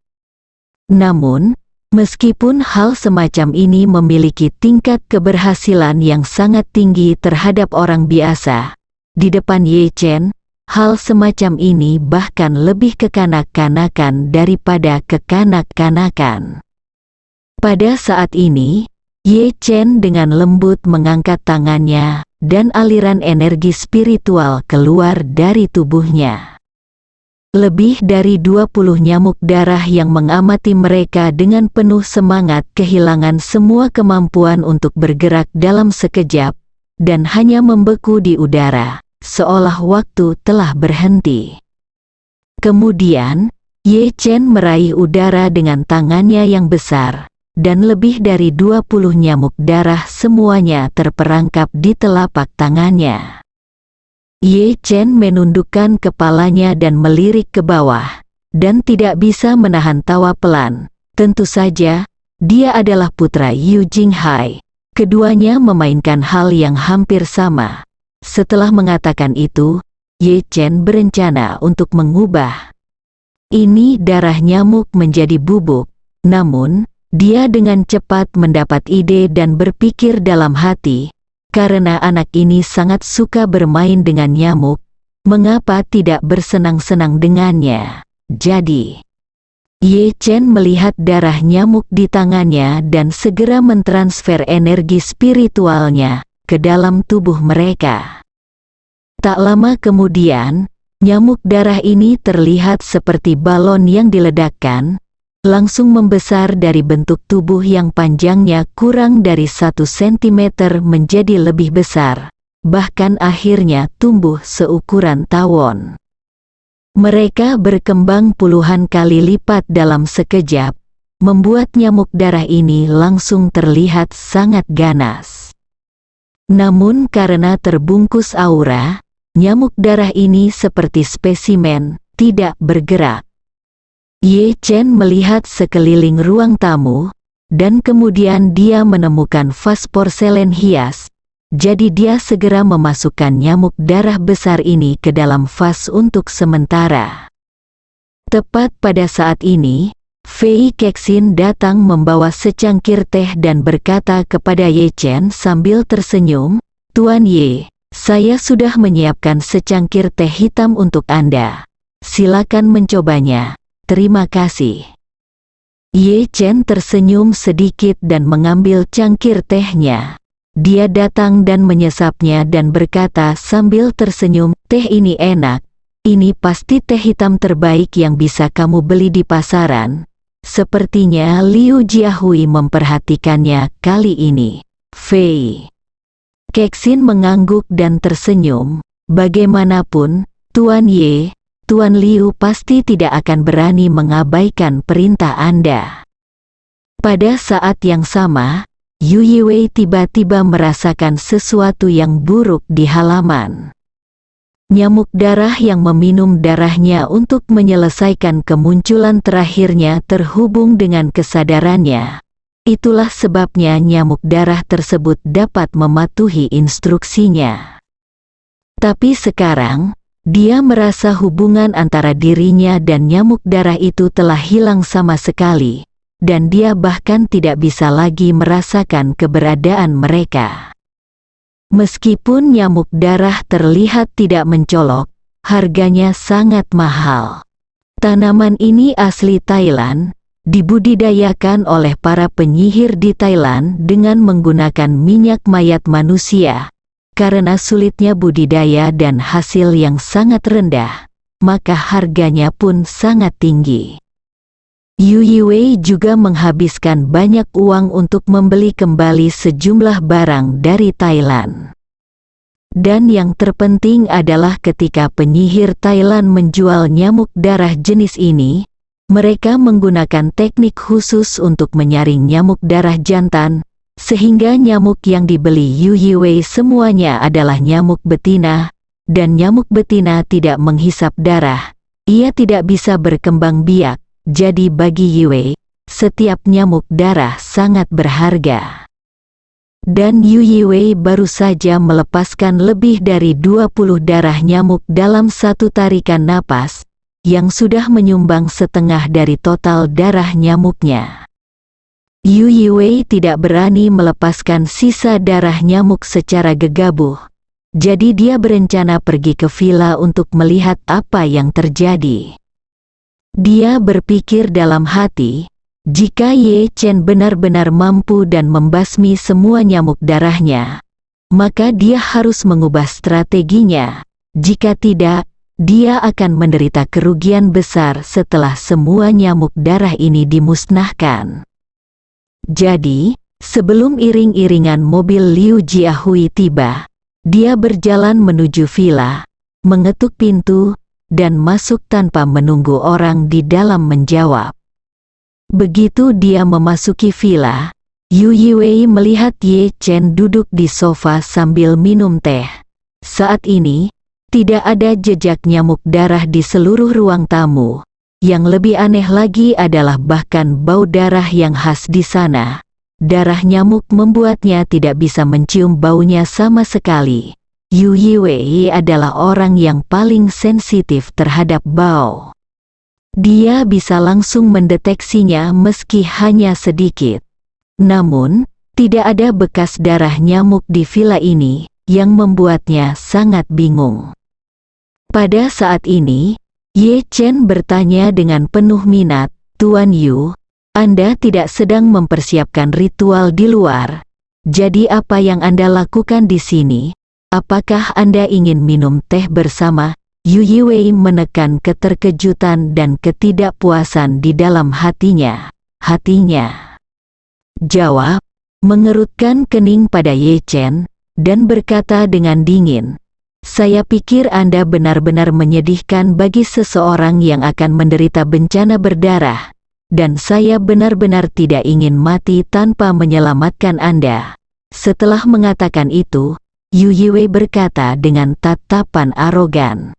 Namun, meskipun hal semacam ini memiliki tingkat keberhasilan yang sangat tinggi terhadap orang biasa, di depan Ye Chen, hal semacam ini bahkan lebih kekanak-kanakan daripada kekanak-kanakan. Pada saat ini, Ye Chen dengan lembut mengangkat tangannya, dan aliran energi spiritual keluar dari tubuhnya. Lebih dari 20 nyamuk darah yang mengamati mereka dengan penuh semangat kehilangan semua kemampuan untuk bergerak dalam sekejap, dan hanya membeku di udara, seolah waktu telah berhenti. Kemudian, Ye Chen meraih udara dengan tangannya yang besar, dan lebih dari 20 nyamuk darah semuanya terperangkap di telapak tangannya. Ye Chen menundukkan kepalanya dan melirik ke bawah, dan tidak bisa menahan tawa pelan. Tentu saja, dia adalah putra Yu Jinghai. Keduanya memainkan hal yang hampir sama. Setelah mengatakan itu, Ye Chen berencana untuk mengubah ini darah nyamuk menjadi bubuk, Namun, dia dengan cepat mendapat ide dan berpikir dalam hati, karena anak ini sangat suka bermain dengan nyamuk, mengapa tidak bersenang-senang dengannya? Jadi, Ye Chen melihat darah nyamuk di tangannya dan segera mentransfer energi spiritualnya ke dalam tubuh mereka. Tak lama kemudian, nyamuk darah ini terlihat seperti balon yang diledakkan, langsung membesar dari bentuk tubuh yang panjangnya kurang dari 1 cm menjadi lebih besar, bahkan akhirnya tumbuh seukuran tawon. Mereka berkembang puluhan kali lipat dalam sekejap, membuat nyamuk darah ini langsung terlihat sangat ganas. Namun karena terbungkus aura, nyamuk darah ini seperti spesimen, tidak bergerak. Ye Chen melihat sekeliling ruang tamu, dan kemudian dia menemukan vas porselen hias. Jadi dia segera memasukkan nyamuk darah besar ini ke dalam vas untuk sementara. Tepat pada saat ini, Fei Kexin datang membawa secangkir teh dan berkata kepada Ye Chen sambil tersenyum, "Tuan Ye, saya sudah menyiapkan secangkir teh hitam untuk Anda. Silakan mencobanya, terima kasih." Ye Chen tersenyum sedikit dan mengambil cangkir tehnya. Dia datang dan menyesapnya dan berkata sambil tersenyum, "Teh ini enak. Ini pasti teh hitam terbaik yang bisa kamu beli di pasaran." Sepertinya Liu Jiahui memperhatikannya kali ini. Fei Kexin mengangguk dan tersenyum. "Bagaimanapun, Tuan Ye, Tuan Liu pasti tidak akan berani mengabaikan perintah Anda." Pada saat yang sama, Yu Yiwei tiba-tiba merasakan sesuatu yang buruk di halaman. Nyamuk darah yang meminum darahnya untuk menyelesaikan kemunculan terakhirnya terhubung dengan kesadarannya. Itulah sebabnya nyamuk darah tersebut dapat mematuhi instruksinya. Tapi sekarang, dia merasa hubungan antara dirinya dan nyamuk darah itu telah hilang sama sekali. Dan dia bahkan tidak bisa lagi merasakan keberadaan mereka. Meskipun nyamuk darah terlihat tidak mencolok, harganya sangat mahal. Tanaman ini asli Thailand, dibudidayakan oleh para penyihir di Thailand dengan menggunakan minyak mayat manusia. Karena sulitnya budidaya dan hasil yang sangat rendah, maka harganya pun sangat tinggi. Yu Yiwei juga menghabiskan banyak uang untuk membeli kembali sejumlah barang dari Thailand. Dan yang terpenting adalah ketika penyihir Thailand menjual nyamuk darah jenis ini, mereka menggunakan teknik khusus untuk menyaring nyamuk darah jantan, sehingga nyamuk yang dibeli Yu Yiwei semuanya adalah nyamuk betina, dan nyamuk betina tidak menghisap darah, ia tidak bisa berkembang biak. Jadi bagi Yiwei, setiap nyamuk darah sangat berharga. Dan Yu Yiwei baru saja melepaskan lebih dari 20 darah nyamuk dalam satu tarikan napas, yang sudah menyumbang setengah dari total darah nyamuknya. Yu Yiwei tidak berani melepaskan sisa darah nyamuk secara gegabah, jadi dia berencana pergi ke villa untuk melihat apa yang terjadi. Dia berpikir dalam hati, jika Ye Chen benar-benar mampu dan membasmi semua nyamuk darahnya, maka dia harus mengubah strateginya. Jika tidak, dia akan menderita kerugian besar setelah semua nyamuk darah ini dimusnahkan. Jadi, sebelum iring-iringan mobil Liu Jiahui tiba, dia berjalan menuju villa, mengetuk pintu, dan masuk tanpa menunggu orang di dalam menjawab. Begitu dia memasuki villa, Yu Yiwei melihat Ye Chen duduk di sofa sambil minum teh. Saat ini, tidak ada jejak nyamuk darah di seluruh ruang tamu. Yang lebih aneh lagi adalah bahkan bau darah yang khas di sana. Darah nyamuk membuatnya tidak bisa mencium baunya sama sekali. Yu Yiwei adalah orang yang paling sensitif terhadap bau. Dia bisa langsung mendeteksinya meski hanya sedikit. Namun, tidak ada bekas darah nyamuk di villa ini, yang membuatnya sangat bingung. Pada saat ini, Ye Chen bertanya dengan penuh minat, "Tuan Yu, Anda tidak sedang mempersiapkan ritual di luar. Jadi apa yang Anda lakukan di sini? Apakah Anda ingin minum teh bersama?" Yu Yiwei menekan keterkejutan dan ketidakpuasan di dalam hatinya. Jawab, mengerutkan kening pada Ye Chen, dan berkata dengan dingin, "Saya pikir Anda benar-benar menyedihkan bagi seseorang yang akan menderita bencana berdarah, dan saya benar-benar tidak ingin mati tanpa menyelamatkan Anda." Setelah mengatakan itu, Yu Yiwei berkata dengan tatapan arogan,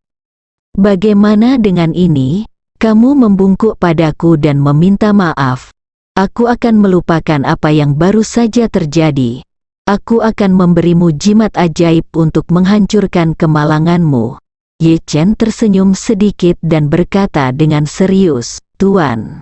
"Bagaimana dengan ini? Kamu membungkuk padaku dan meminta maaf. Aku akan melupakan apa yang baru saja terjadi. Aku akan memberimu jimat ajaib untuk menghancurkan kemalanganmu." Ye Chen tersenyum sedikit dan berkata dengan serius, "Tuan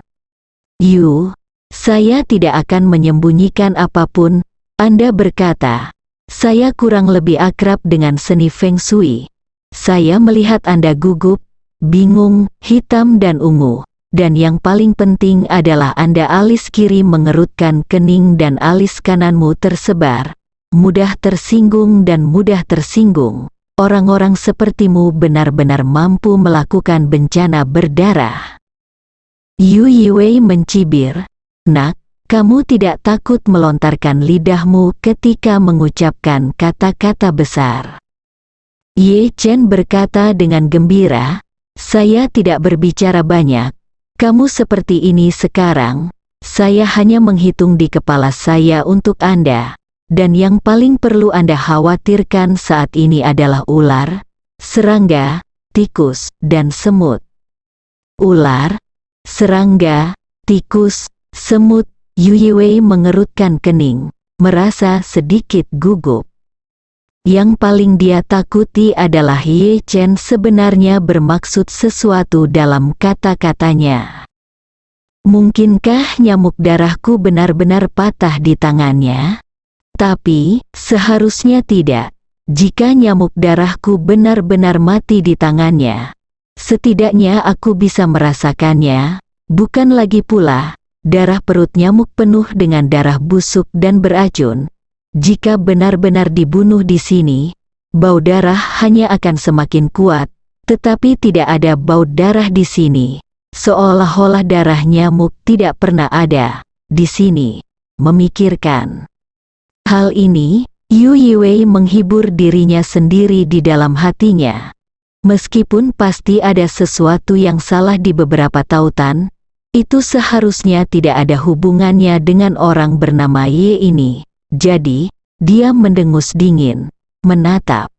Yu, saya tidak akan menyembunyikan apapun." Anda berkata, "Saya kurang lebih akrab dengan seni Feng Shui. Saya melihat Anda gugup, bingung, hitam dan ungu. Dan yang paling penting adalah Anda alis kiri mengerutkan kening dan alis kananmu tersebar. Mudah tersinggung dan mudah tersinggung. Orang-orang sepertimu benar-benar mampu melakukan bencana berdarah." Yu Yiwei mencibir, "Nak, kamu tidak takut melontarkan lidahmu ketika mengucapkan kata-kata besar?" Ye Chen berkata dengan gembira, "Saya tidak berbicara banyak. Kamu seperti ini sekarang, saya hanya menghitung di kepala saya untuk Anda. Dan yang paling perlu Anda khawatirkan saat ini adalah ular, serangga, tikus, dan semut." Ular, serangga, tikus, semut. Yu Yiwei mengerutkan kening, merasa sedikit gugup. Yang paling dia takuti adalah Ye Chen sebenarnya bermaksud sesuatu dalam kata-katanya. Mungkinkah nyamuk darahku benar-benar patah di tangannya? Tapi, seharusnya tidak. Jika nyamuk darahku benar-benar mati di tangannya, setidaknya aku bisa merasakannya, bukan lagi pula darah perut nyamuk penuh dengan darah busuk dan beracun. Jika benar-benar dibunuh di sini, bau darah hanya akan semakin kuat, tetapi tidak ada bau darah di sini. Seolah-olah darah nyamuk tidak pernah ada di sini. Memikirkan hal ini, Yu Yiwei menghibur dirinya sendiri di dalam hatinya. Meskipun pasti ada sesuatu yang salah di beberapa tautan, itu seharusnya tidak ada hubungannya dengan orang bernama Ye ini. Jadi, dia mendengus dingin, menatap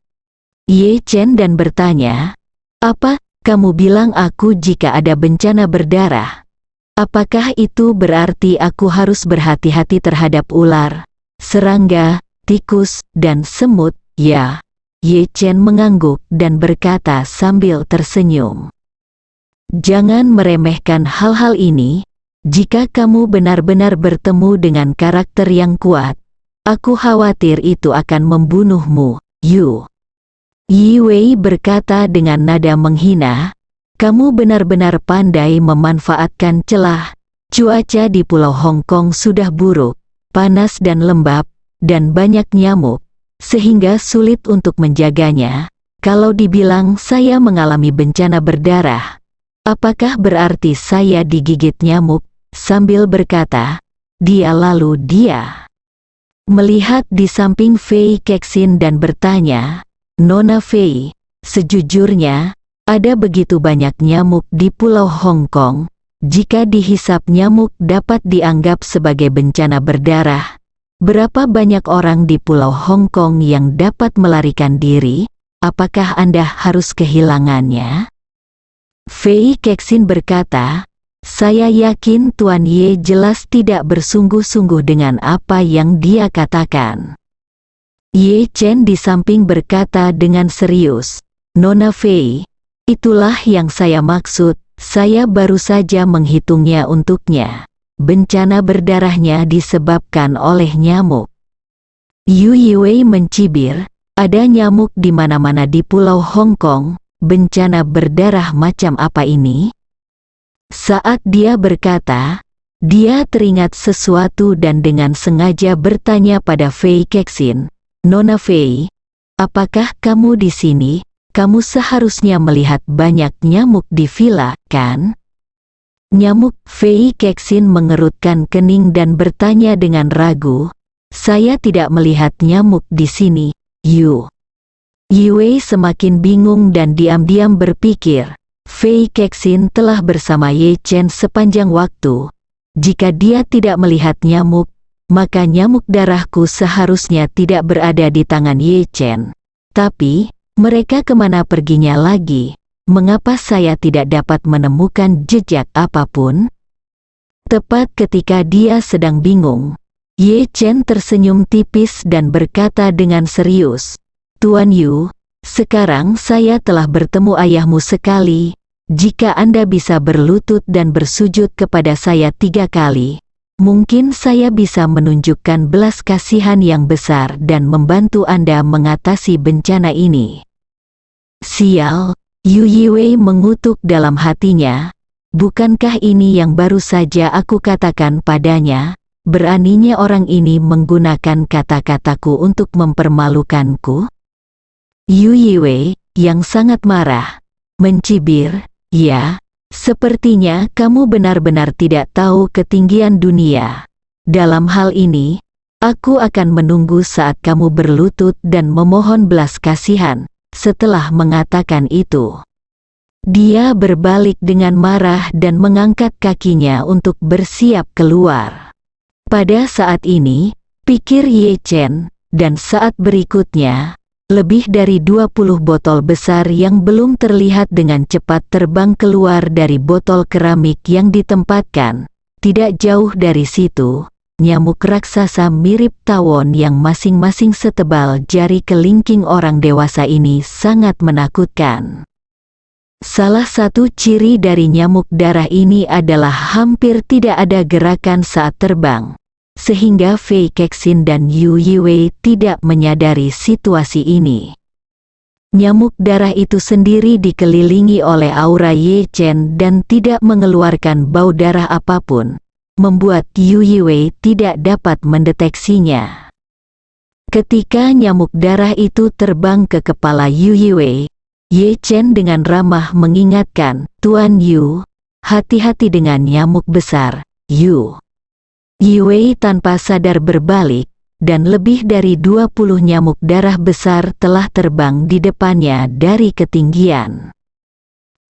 Ye Chen dan bertanya, "Apa, kamu bilang aku jika ada bencana berdarah? Apakah itu berarti aku harus berhati-hati terhadap ular, serangga, tikus, dan semut?" "Ya." Ye Chen mengangguk dan berkata sambil tersenyum, "Jangan meremehkan hal-hal ini. Jika kamu benar-benar bertemu dengan karakter yang kuat, aku khawatir itu akan membunuhmu, Yu." Yiwei berkata dengan nada menghina, "Kamu benar-benar pandai memanfaatkan celah. Cuaca di Pulau Hong Kong sudah buruk, panas dan lembab, dan banyak nyamuk, sehingga sulit untuk menjaganya. Kalau dibilang saya mengalami bencana berdarah, apakah berarti saya digigit nyamuk?" Sambil berkata, dia melihat di samping Fei Kexin dan bertanya, "Nona Fei, sejujurnya, ada begitu banyak nyamuk di Pulau Hong Kong. Jika dihisap nyamuk dapat dianggap sebagai bencana berdarah. Berapa banyak orang di Pulau Hong Kong yang dapat melarikan diri? Apakah Anda harus kehilangannya?" Fei Kexin berkata, "Saya yakin Tuan Ye jelas tidak bersungguh-sungguh dengan apa yang dia katakan." Ye Chen di samping berkata dengan serius, "Nona Fei, itulah yang saya maksud. Saya baru saja menghitungnya untuknya. Bencana berdarahnya disebabkan oleh nyamuk. Yu Yiwei mencibir, ada nyamuk di mana-mana di Pulau Hong Kong. Bencana berdarah macam apa ini? Saat dia berkata, dia teringat sesuatu dan dengan sengaja bertanya pada Fei Kexin, Nona Fei, apakah kamu di sini? Kamu seharusnya melihat banyak nyamuk di villa, kan? Nyamuk. Fei Kexin mengerutkan kening dan bertanya dengan ragu, saya tidak melihat nyamuk di sini, Yu. Yiwei semakin bingung dan diam-diam berpikir, Fei Kexin telah bersama Ye Chen sepanjang waktu. Jika dia tidak melihat nyamuk, maka nyamuk darahku seharusnya tidak berada di tangan Ye Chen. Tapi, mereka kemana perginya lagi? Mengapa saya tidak dapat menemukan jejak apapun? Tepat ketika dia sedang bingung, Ye Chen tersenyum tipis dan berkata dengan serius, Tuan Yu, sekarang saya telah bertemu ayahmu sekali. Jika Anda bisa berlutut dan bersujud kepada saya 3 kali, mungkin saya bisa menunjukkan belas kasihan yang besar dan membantu Anda mengatasi bencana ini. Sial, Yu Yiwei mengutuk dalam hatinya. Bukankah ini yang baru saja aku katakan padanya? Beraninya orang ini menggunakan kata-kataku untuk mempermalukanku? Yu Yiwei, yang sangat marah, mencibir, ya, sepertinya kamu benar-benar tidak tahu ketinggian dunia. Dalam hal ini, aku akan menunggu saat kamu berlutut dan memohon belas kasihan. Setelah mengatakan itu, dia berbalik dengan marah dan mengangkat kakinya untuk bersiap keluar. Pada saat ini, pikir Ye Chen, dan saat berikutnya, lebih dari 20 botol besar yang belum terlihat dengan cepat terbang keluar dari botol keramik yang ditempatkan. Tidak jauh dari situ, nyamuk raksasa mirip tawon yang masing-masing setebal jari kelingking orang dewasa ini sangat menakutkan. Salah satu ciri dari nyamuk darah ini adalah hampir tidak ada gerakan saat terbang, sehingga Fei Kexin dan Yu Yiwei tidak menyadari situasi ini. Nyamuk darah itu sendiri dikelilingi oleh aura Ye Chen dan tidak mengeluarkan bau darah apapun, membuat Yu Yiwei tidak dapat mendeteksinya. Ketika nyamuk darah itu terbang ke kepala Yu Yiwei, Ye Chen dengan ramah mengingatkan, Tuan Yu, hati-hati dengan nyamuk besar, Yu. Yiwei tanpa sadar berbalik, dan lebih dari 20 nyamuk darah besar telah terbang di depannya dari ketinggian.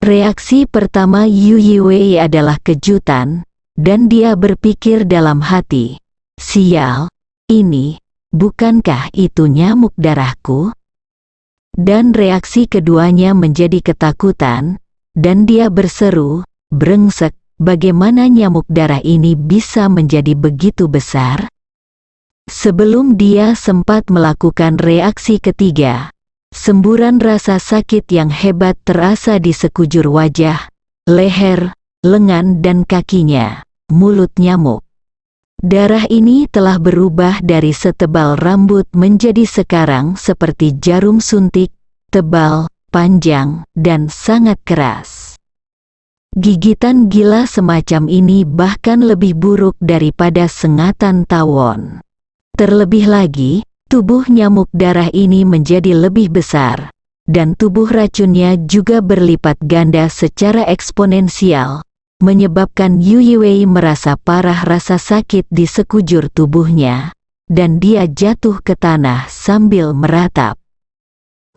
Reaksi pertama Yu Yiwei adalah kejutan, dan dia berpikir dalam hati, sial, ini, bukankah itu nyamuk darahku? Dan reaksi keduanya menjadi ketakutan, dan dia berseru, brengsek, bagaimana nyamuk darah ini bisa menjadi begitu besar? Sebelum dia sempat melakukan reaksi ketiga, semburan rasa sakit yang hebat terasa di sekujur wajah, leher, lengan dan kakinya, mulut nyamuk. Darah ini telah berubah dari setebal rambut menjadi sekarang seperti jarum suntik, tebal, panjang, dan sangat keras. Gigitan gila semacam ini bahkan lebih buruk daripada sengatan tawon. Terlebih lagi, tubuh nyamuk darah ini menjadi lebih besar, dan tubuh racunnya juga berlipat ganda secara eksponensial, menyebabkan Yu Yiwei merasa parah rasa sakit di sekujur tubuhnya, dan dia jatuh ke tanah sambil meratap.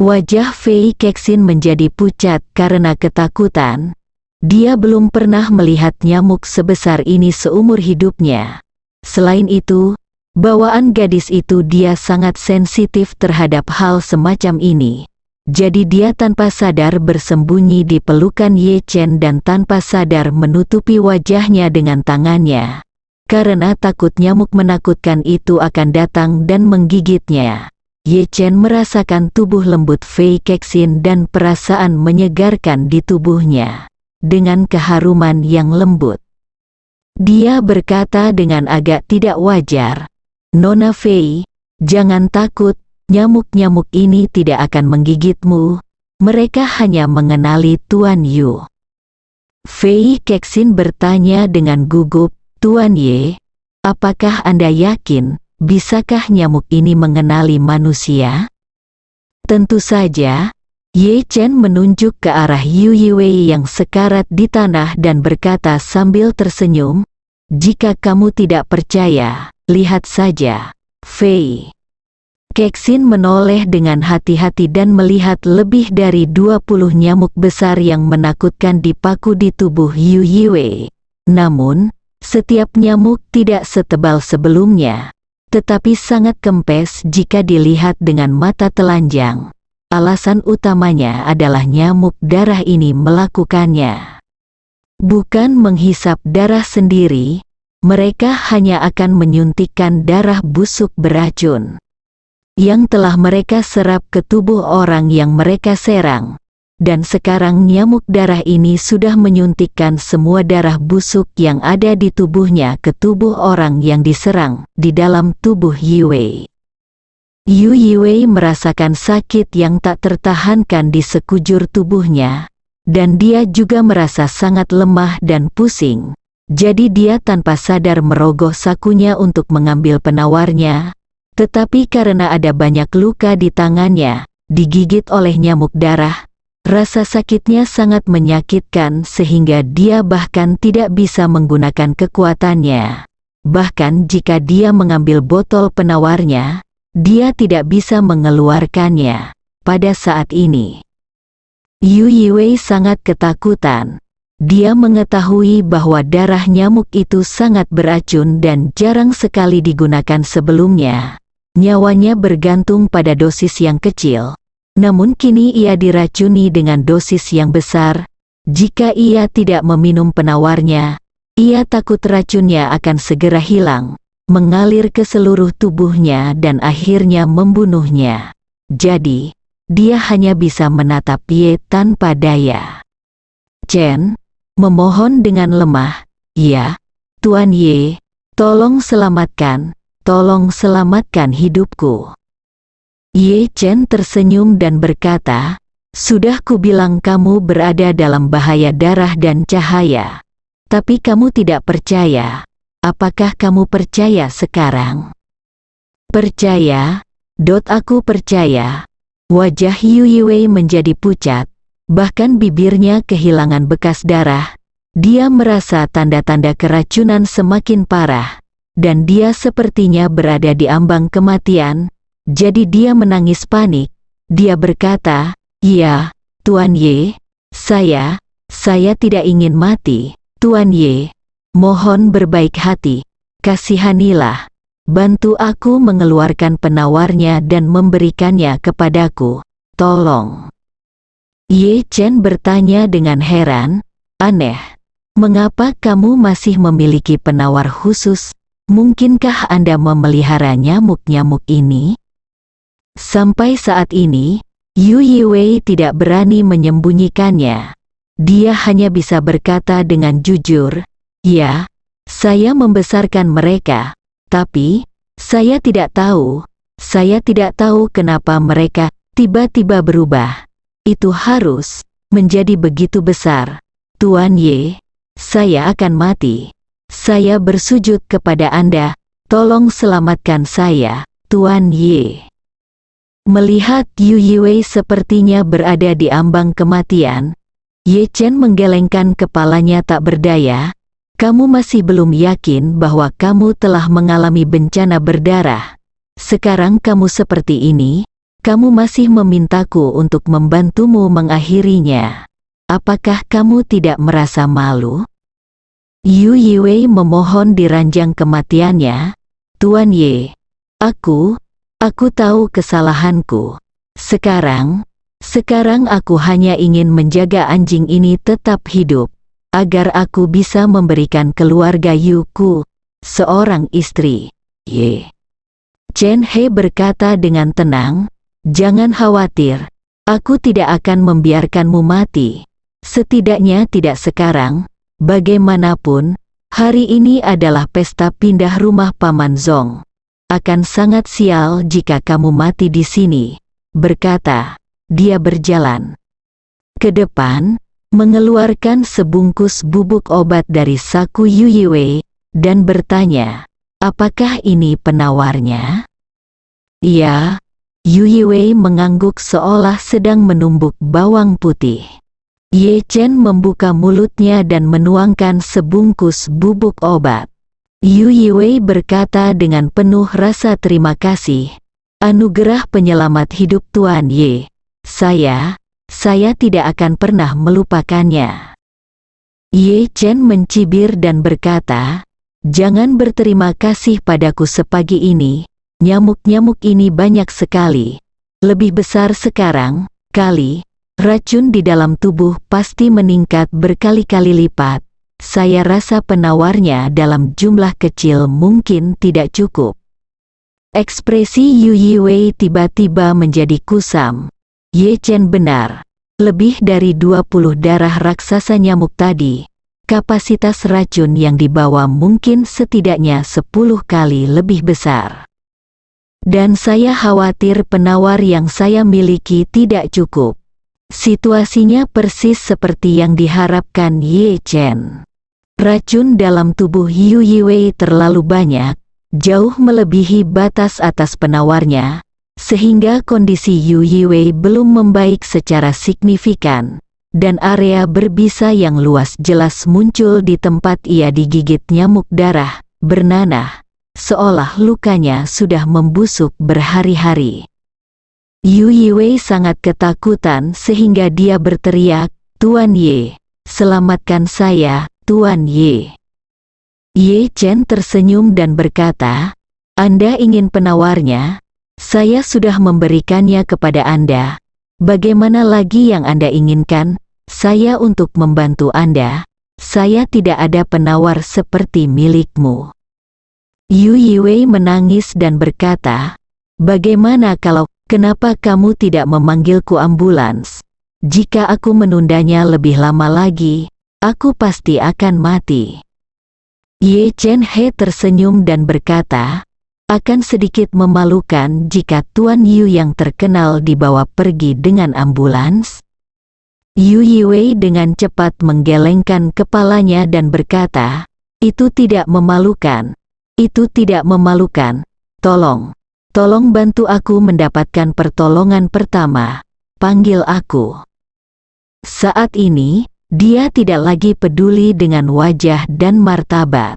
Wajah Fei Kexin menjadi pucat karena ketakutan. Dia belum pernah melihat nyamuk sebesar ini seumur hidupnya. Selain itu, bawaan gadis itu dia sangat sensitif terhadap hal semacam ini. Jadi dia tanpa sadar bersembunyi di pelukan Ye Chen dan tanpa sadar menutupi wajahnya dengan tangannya. Karena takut nyamuk menakutkan itu akan datang dan menggigitnya. Ye Chen merasakan tubuh lembut Fei Kexin dan perasaan menyegarkan di tubuhnya. dengan keharuman yang lembut. Dia berkata dengan agak tidak wajar, "Nona Fei, jangan takut, nyamuk-nyamuk ini tidak akan menggigitmu. Mereka hanya mengenali Tuan Yu." Fei Kexin bertanya dengan gugup, "Tuan Ye, apakah Anda yakin, bisakah nyamuk ini mengenali manusia?" "Tentu saja." Ye Chen menunjuk ke arah Yu Yiwei yang sekarat di tanah dan berkata sambil tersenyum, "Jika kamu tidak percaya, lihat saja." Fei Kexin menoleh dengan hati-hati dan melihat lebih dari 20 nyamuk besar yang menakutkan dipaku di tubuh Yu Yiwei. Namun, setiap nyamuk tidak setebal sebelumnya, tetapi sangat kempes jika dilihat dengan mata telanjang. Alasan utamanya adalah nyamuk darah ini melakukannya bukan menghisap darah sendiri, mereka hanya akan menyuntikkan darah busuk beracun yang telah mereka serap ke tubuh orang yang mereka serang. Dan sekarang nyamuk darah ini sudah menyuntikkan semua darah busuk yang ada di tubuhnya ke tubuh orang yang diserang di dalam tubuh Yiwei. Yu Yiwei merasakan sakit yang tak tertahankan di sekujur tubuhnya, dan dia juga merasa sangat lemah dan pusing. Jadi dia tanpa sadar merogoh sakunya untuk mengambil penawarnya, tetapi karena ada banyak luka di tangannya, digigit oleh nyamuk darah, rasa sakitnya sangat menyakitkan sehingga dia bahkan tidak bisa menggunakan kekuatannya. Bahkan jika dia mengambil botol penawarnya, dia tidak bisa mengeluarkannya. Pada saat ini, Yu Yiwei sangat ketakutan. Dia mengetahui bahwa darah nyamuk itu sangat beracun dan jarang sekali digunakan sebelumnya. Nyawanya bergantung pada dosis yang kecil. Namun kini ia diracuni dengan dosis yang besar. Jika ia tidak meminum penawarnya, ia takut racunnya akan segera hilang, mengalir ke seluruh tubuhnya dan akhirnya membunuhnya. Jadi, dia hanya bisa menatap Ye tanpa daya. Chen memohon dengan lemah, "Ya, Tuan Ye, tolong selamatkan hidupku." Ye Chen tersenyum dan berkata, "Sudah kubilang kamu berada dalam bahaya darah dan cahaya. Tapi kamu tidak percaya. Apakah kamu percaya sekarang?" "Percaya? Aku percaya." Wajah Yu Yiwei menjadi pucat, bahkan bibirnya kehilangan bekas darah. Dia merasa tanda-tanda keracunan semakin parah, dan dia sepertinya berada di ambang kematian. Jadi dia menangis panik. Dia berkata, "Ya, Tuan Ye, saya tidak ingin mati. Tuan Ye, mohon berbaik hati, kasihanilah, bantu aku mengeluarkan penawarnya dan memberikannya kepadaku, tolong." Ye Chen bertanya dengan heran, "Aneh, mengapa kamu masih memiliki penawar khusus? Mungkinkah Anda memelihara nyamuk-nyamuk ini?" Sampai saat ini, Yu Yiwei tidak berani menyembunyikannya. Dia hanya bisa berkata dengan jujur, "Ya, saya membesarkan mereka, tapi saya tidak tahu kenapa mereka tiba-tiba berubah. Itu harus menjadi begitu besar. Tuan Ye, saya akan mati. Saya bersujud kepada Anda, tolong selamatkan saya, Tuan Ye." Melihat Yu Yiwei sepertinya berada di ambang kematian, Ye Chen menggelengkan kepalanya tak berdaya. "Kamu masih belum yakin bahwa kamu telah mengalami bencana berdarah. Sekarang kamu seperti ini, kamu masih memintaku untuk membantumu mengakhirinya. Apakah kamu tidak merasa malu?" Yu Yiwei memohon di ranjang kematiannya, "Tuan Ye, Aku tahu kesalahanku. Sekarang aku hanya ingin menjaga anjing ini tetap hidup, agar aku bisa memberikan keluarga Yuku seorang istri." Ye Chen He berkata dengan tenang, "Jangan khawatir, aku tidak akan membiarkanmu mati. Setidaknya tidak sekarang. Bagaimanapun, hari ini adalah pesta pindah rumah Paman Zong. Akan sangat sial jika kamu mati di sini, berkata. Dia berjalan ke depan, mengeluarkan sebungkus bubuk obat dari saku Yue dan bertanya, apakah ini penawarnya? Ya, Yue mengangguk seolah sedang menumbuk bawang putih. Ye Chen membuka mulutnya dan menuangkan sebungkus bubuk obat. Yue berkata dengan penuh rasa terima kasih, anugerah penyelamat hidup Tuan Ye. Saya tidak akan pernah melupakannya. Ye Chen mencibir dan berkata, jangan berterima kasih padaku sepagi ini, nyamuk-nyamuk ini banyak sekali. Lebih besar sekarang, racun di dalam tubuh pasti meningkat berkali-kali lipat. Saya rasa penawarnya dalam jumlah kecil mungkin tidak cukup. Ekspresi Yue tiba-tiba menjadi kusam. Ye Chen benar. Lebih dari 20 darah raksasa nyamuk tadi. Kapasitas racun yang dibawa mungkin setidaknya 10 kali lebih besar. Dan saya khawatir penawar yang saya miliki tidak cukup. Situasinya persis seperti yang diharapkan Ye Chen. Racun dalam tubuh Yue terlalu banyak, jauh melebihi batas atas penawarnya, sehingga kondisi Yue belum membaik secara signifikan, dan area berbisa yang luas jelas muncul di tempat ia digigit nyamuk darah, bernanah, seolah lukanya sudah membusuk berhari-hari. Yue sangat ketakutan sehingga dia berteriak, Tuan Ye, selamatkan saya, Tuan Ye. Ye Chen tersenyum dan berkata, Anda ingin penawarnya? Saya sudah memberikannya kepada Anda. Bagaimana lagi yang Anda inginkan? Saya untuk membantu Anda. Saya tidak ada penawar seperti milikmu. Yue menangis dan berkata, bagaimana kenapa kamu tidak memanggilku ambulans? Jika aku menundanya lebih lama lagi, aku pasti akan mati. Ye Chen He tersenyum dan berkata, akan sedikit memalukan jika Tuan Yu yang terkenal dibawa pergi dengan ambulans. Yue dengan cepat menggelengkan kepalanya dan berkata, itu tidak memalukan. Itu tidak memalukan. Tolong bantu aku mendapatkan pertolongan pertama. Panggil aku. Saat ini, dia tidak lagi peduli dengan wajah dan martabat.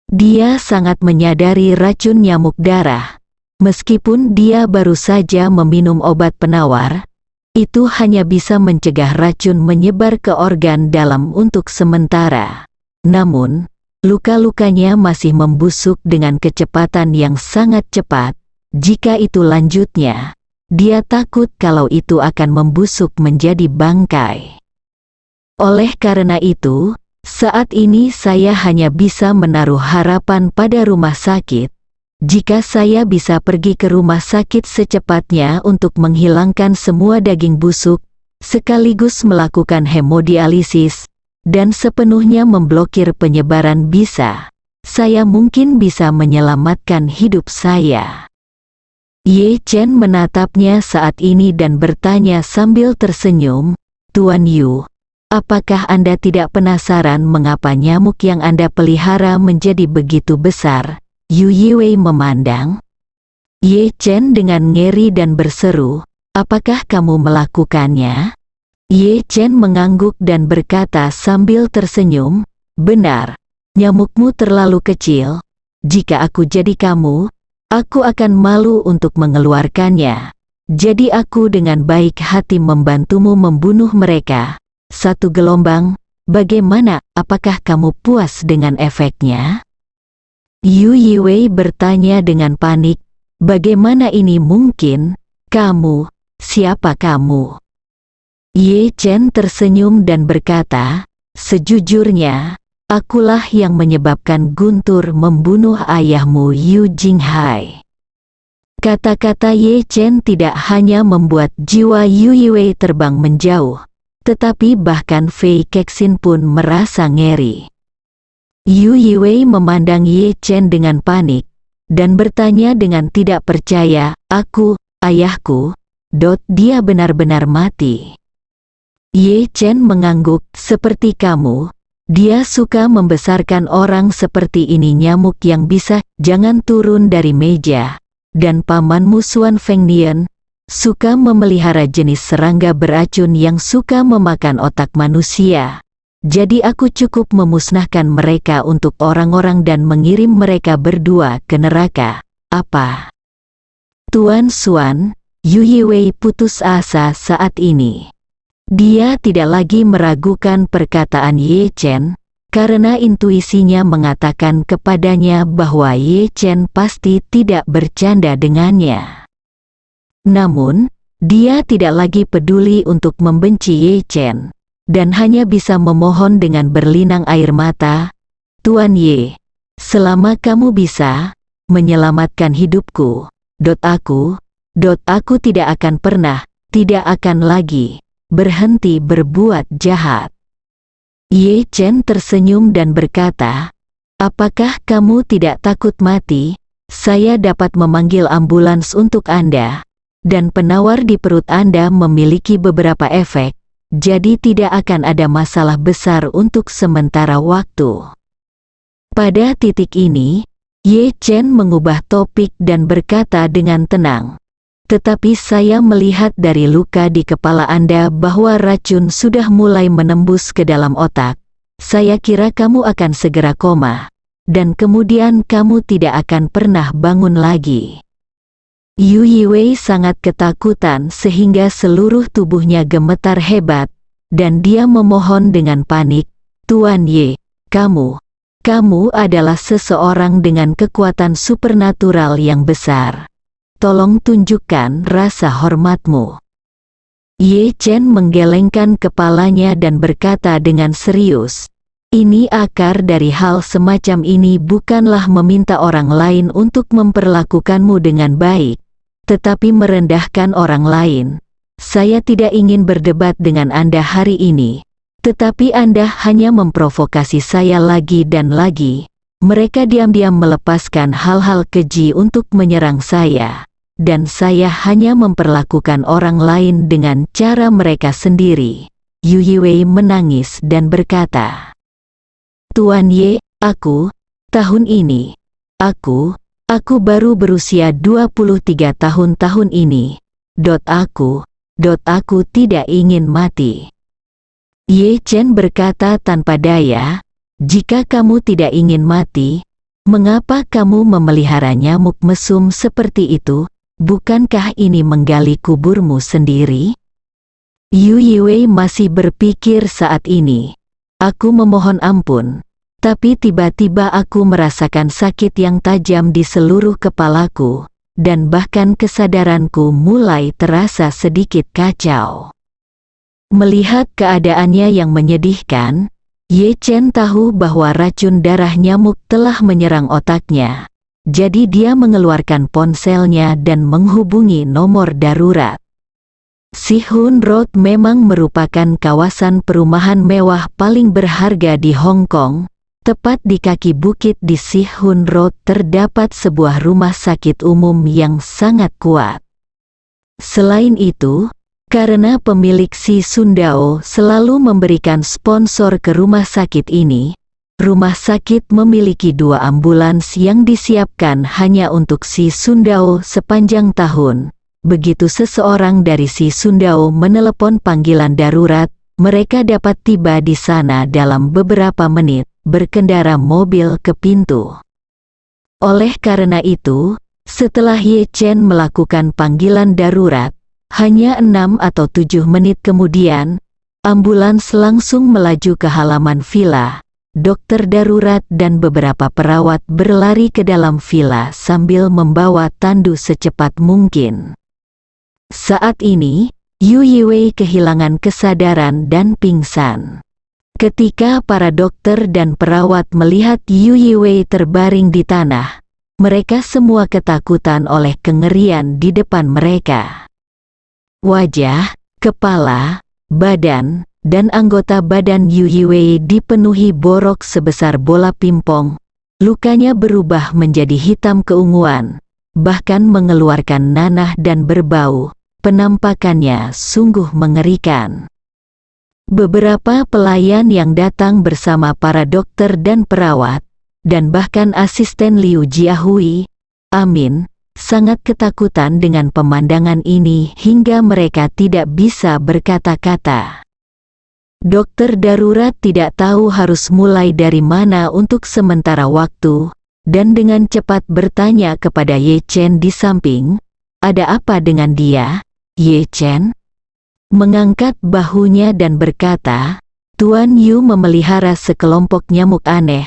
Dia sangat menyadari racun nyamuk darah. Meskipun dia baru saja meminum obat penawar, itu hanya bisa mencegah racun menyebar ke organ dalam untuk sementara. Namun, luka-lukanya masih membusuk dengan kecepatan yang sangat cepat. Jika itu lanjutnya, dia takut kalau itu akan membusuk menjadi bangkai. Oleh karena itu, saat ini saya hanya bisa menaruh harapan pada rumah sakit. Jika saya bisa pergi ke rumah sakit secepatnya untuk menghilangkan semua daging busuk, sekaligus melakukan hemodialisis, dan sepenuhnya memblokir penyebaran bisa, saya mungkin bisa menyelamatkan hidup saya. Ye Chen menatapnya saat ini dan bertanya sambil tersenyum, Tuan Yu, apakah Anda tidak penasaran mengapa nyamuk yang Anda pelihara menjadi begitu besar? Yue memandang Ye Chen dengan ngeri dan berseru, apakah kamu melakukannya? Ye Chen mengangguk dan berkata sambil tersenyum, benar, nyamukmu terlalu kecil. Jika aku jadi kamu, aku akan malu untuk mengeluarkannya. Jadi aku dengan baik hati membantumu membunuh mereka. Satu gelombang, bagaimana, apakah kamu puas dengan efeknya? Yue bertanya dengan panik, bagaimana ini mungkin? Kamu, siapa kamu? Ye Chen tersenyum dan berkata, sejujurnya, akulah yang menyebabkan Guntur membunuh ayahmu Yu Jinghai. Kata-kata Ye Chen tidak hanya membuat jiwa Yue terbang menjauh, tetapi bahkan Fei Kexin pun merasa ngeri. Yu Yiwei memandang Ye Chen dengan panik, dan bertanya dengan tidak percaya, ayahku, dia benar-benar mati. Ye Chen mengangguk, seperti kamu, dia suka membesarkan orang seperti ini. Nyamuk yang bisa, jangan turun dari meja. Dan pamanmu Xuan Fengnian, suka memelihara jenis serangga beracun yang suka memakan otak manusia. Jadi aku cukup memusnahkan mereka untuk orang-orang dan mengirim mereka berdua ke neraka. Apa? Tuan Xuan, Yu Yiwei putus asa saat ini. Dia tidak lagi meragukan perkataan Ye Chen, karena intuisinya mengatakan kepadanya bahwa Ye Chen pasti tidak bercanda dengannya. Namun, dia tidak lagi peduli untuk membenci Ye Chen, dan hanya bisa memohon dengan berlinang air mata, Tuan Ye, selama kamu bisa menyelamatkan hidupku, aku tidak akan pernah, tidak akan lagi berhenti berbuat jahat. Ye Chen tersenyum dan berkata, apakah kamu tidak takut mati? Saya dapat memanggil ambulans untuk Anda, dan penawar di perut Anda memiliki beberapa efek, jadi tidak akan ada masalah besar untuk sementara waktu. Pada titik ini, Ye Chen mengubah topik dan berkata dengan tenang, tetapi saya melihat dari luka di kepala Anda bahwa racun sudah mulai menembus ke dalam otak. Saya kira kamu akan segera koma, dan kemudian kamu tidak akan pernah bangun lagi. Yu Yiwei sangat ketakutan sehingga seluruh tubuhnya gemetar hebat, dan dia memohon dengan panik, Tuan Ye, kamu adalah seseorang dengan kekuatan supernatural yang besar. Tolong tunjukkan rasa hormatmu. Ye Chen menggelengkan kepalanya dan berkata dengan serius, ini akar dari hal semacam ini bukanlah meminta orang lain untuk memperlakukanmu dengan baik, tetapi merendahkan orang lain. Saya tidak ingin berdebat dengan Anda hari ini, tetapi Anda hanya memprovokasi saya lagi dan lagi. Mereka diam-diam melepaskan hal-hal keji untuk menyerang saya, dan saya hanya memperlakukan orang lain dengan cara mereka sendiri. Yu Yiwei menangis dan berkata, Tuan Ye, tahun ini, aku baru berusia 23 tahun ini. Aku tidak ingin mati. Ye Chen berkata tanpa daya, jika kamu tidak ingin mati, mengapa kamu memelihara nyamuk mesum seperti itu? Bukankah ini menggali kuburmu sendiri? Yu Yiwei masih berpikir saat ini. Aku memohon ampun, tapi tiba-tiba aku merasakan sakit yang tajam di seluruh kepalaku, dan bahkan kesadaranku mulai terasa sedikit kacau. Melihat keadaannya yang menyedihkan, Ye Chen tahu bahwa racun darah nyamuk telah menyerang otaknya. Jadi dia mengeluarkan ponselnya dan menghubungi nomor darurat. Sihun Road memang merupakan kawasan perumahan mewah paling berharga di Hong Kong. Tepat di kaki bukit di Sihun Road terdapat sebuah rumah sakit umum yang sangat kuat. Selain itu, karena pemilik Si Sundao selalu memberikan sponsor ke rumah sakit ini, rumah sakit memiliki 2 ambulans yang disiapkan hanya untuk Si Sundao sepanjang tahun. Begitu seseorang dari Si Sundao menelepon panggilan darurat, mereka dapat tiba di sana dalam beberapa menit, berkendara mobil ke pintu. Oleh karena itu, setelah Ye Chen melakukan panggilan darurat, hanya 6 atau 7 menit kemudian, ambulans langsung melaju ke halaman villa. Dokter darurat dan beberapa perawat berlari ke dalam villa sambil membawa tandu secepat mungkin. Saat ini, Yu Yiwei kehilangan kesadaran dan pingsan. Ketika para dokter dan perawat melihat Yu Yiwei terbaring di tanah, mereka semua ketakutan oleh kengerian di depan mereka. Wajah, kepala, badan, dan anggota badan Yu Yiwei dipenuhi borok sebesar bola pimpong. Lukanya berubah menjadi hitam keunguan, bahkan mengeluarkan nanah dan berbau. Penampakannya sungguh mengerikan. Beberapa pelayan yang datang bersama para dokter dan perawat, dan bahkan asisten Liu Jiahui, Amin, sangat ketakutan dengan pemandangan ini hingga mereka tidak bisa berkata-kata. Dokter darurat tidak tahu harus mulai dari mana untuk sementara waktu, dan dengan cepat bertanya kepada Ye Chen di samping, "Ada apa dengan dia, Ye Chen?" Mengangkat bahunya dan berkata, "Tuan Yu memelihara sekelompok nyamuk aneh,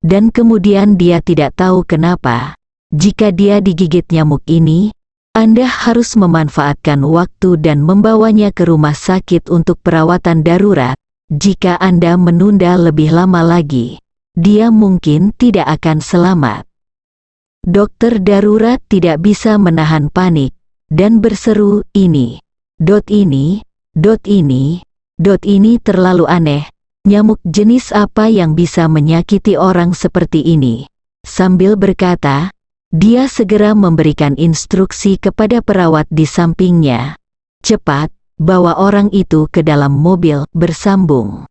dan kemudian dia tidak tahu kenapa. Jika dia digigit nyamuk ini, Anda harus memanfaatkan waktu dan membawanya ke rumah sakit untuk perawatan darurat. Jika Anda menunda lebih lama lagi, dia mungkin tidak akan selamat." Dokter darurat tidak bisa menahan panik, dan berseru, ini terlalu aneh. Nyamuk jenis apa yang bisa menyakiti orang seperti ini?" Sambil berkata, dia segera memberikan instruksi kepada perawat di sampingnya. "Cepat, bawa orang itu ke dalam mobil." Bersambung.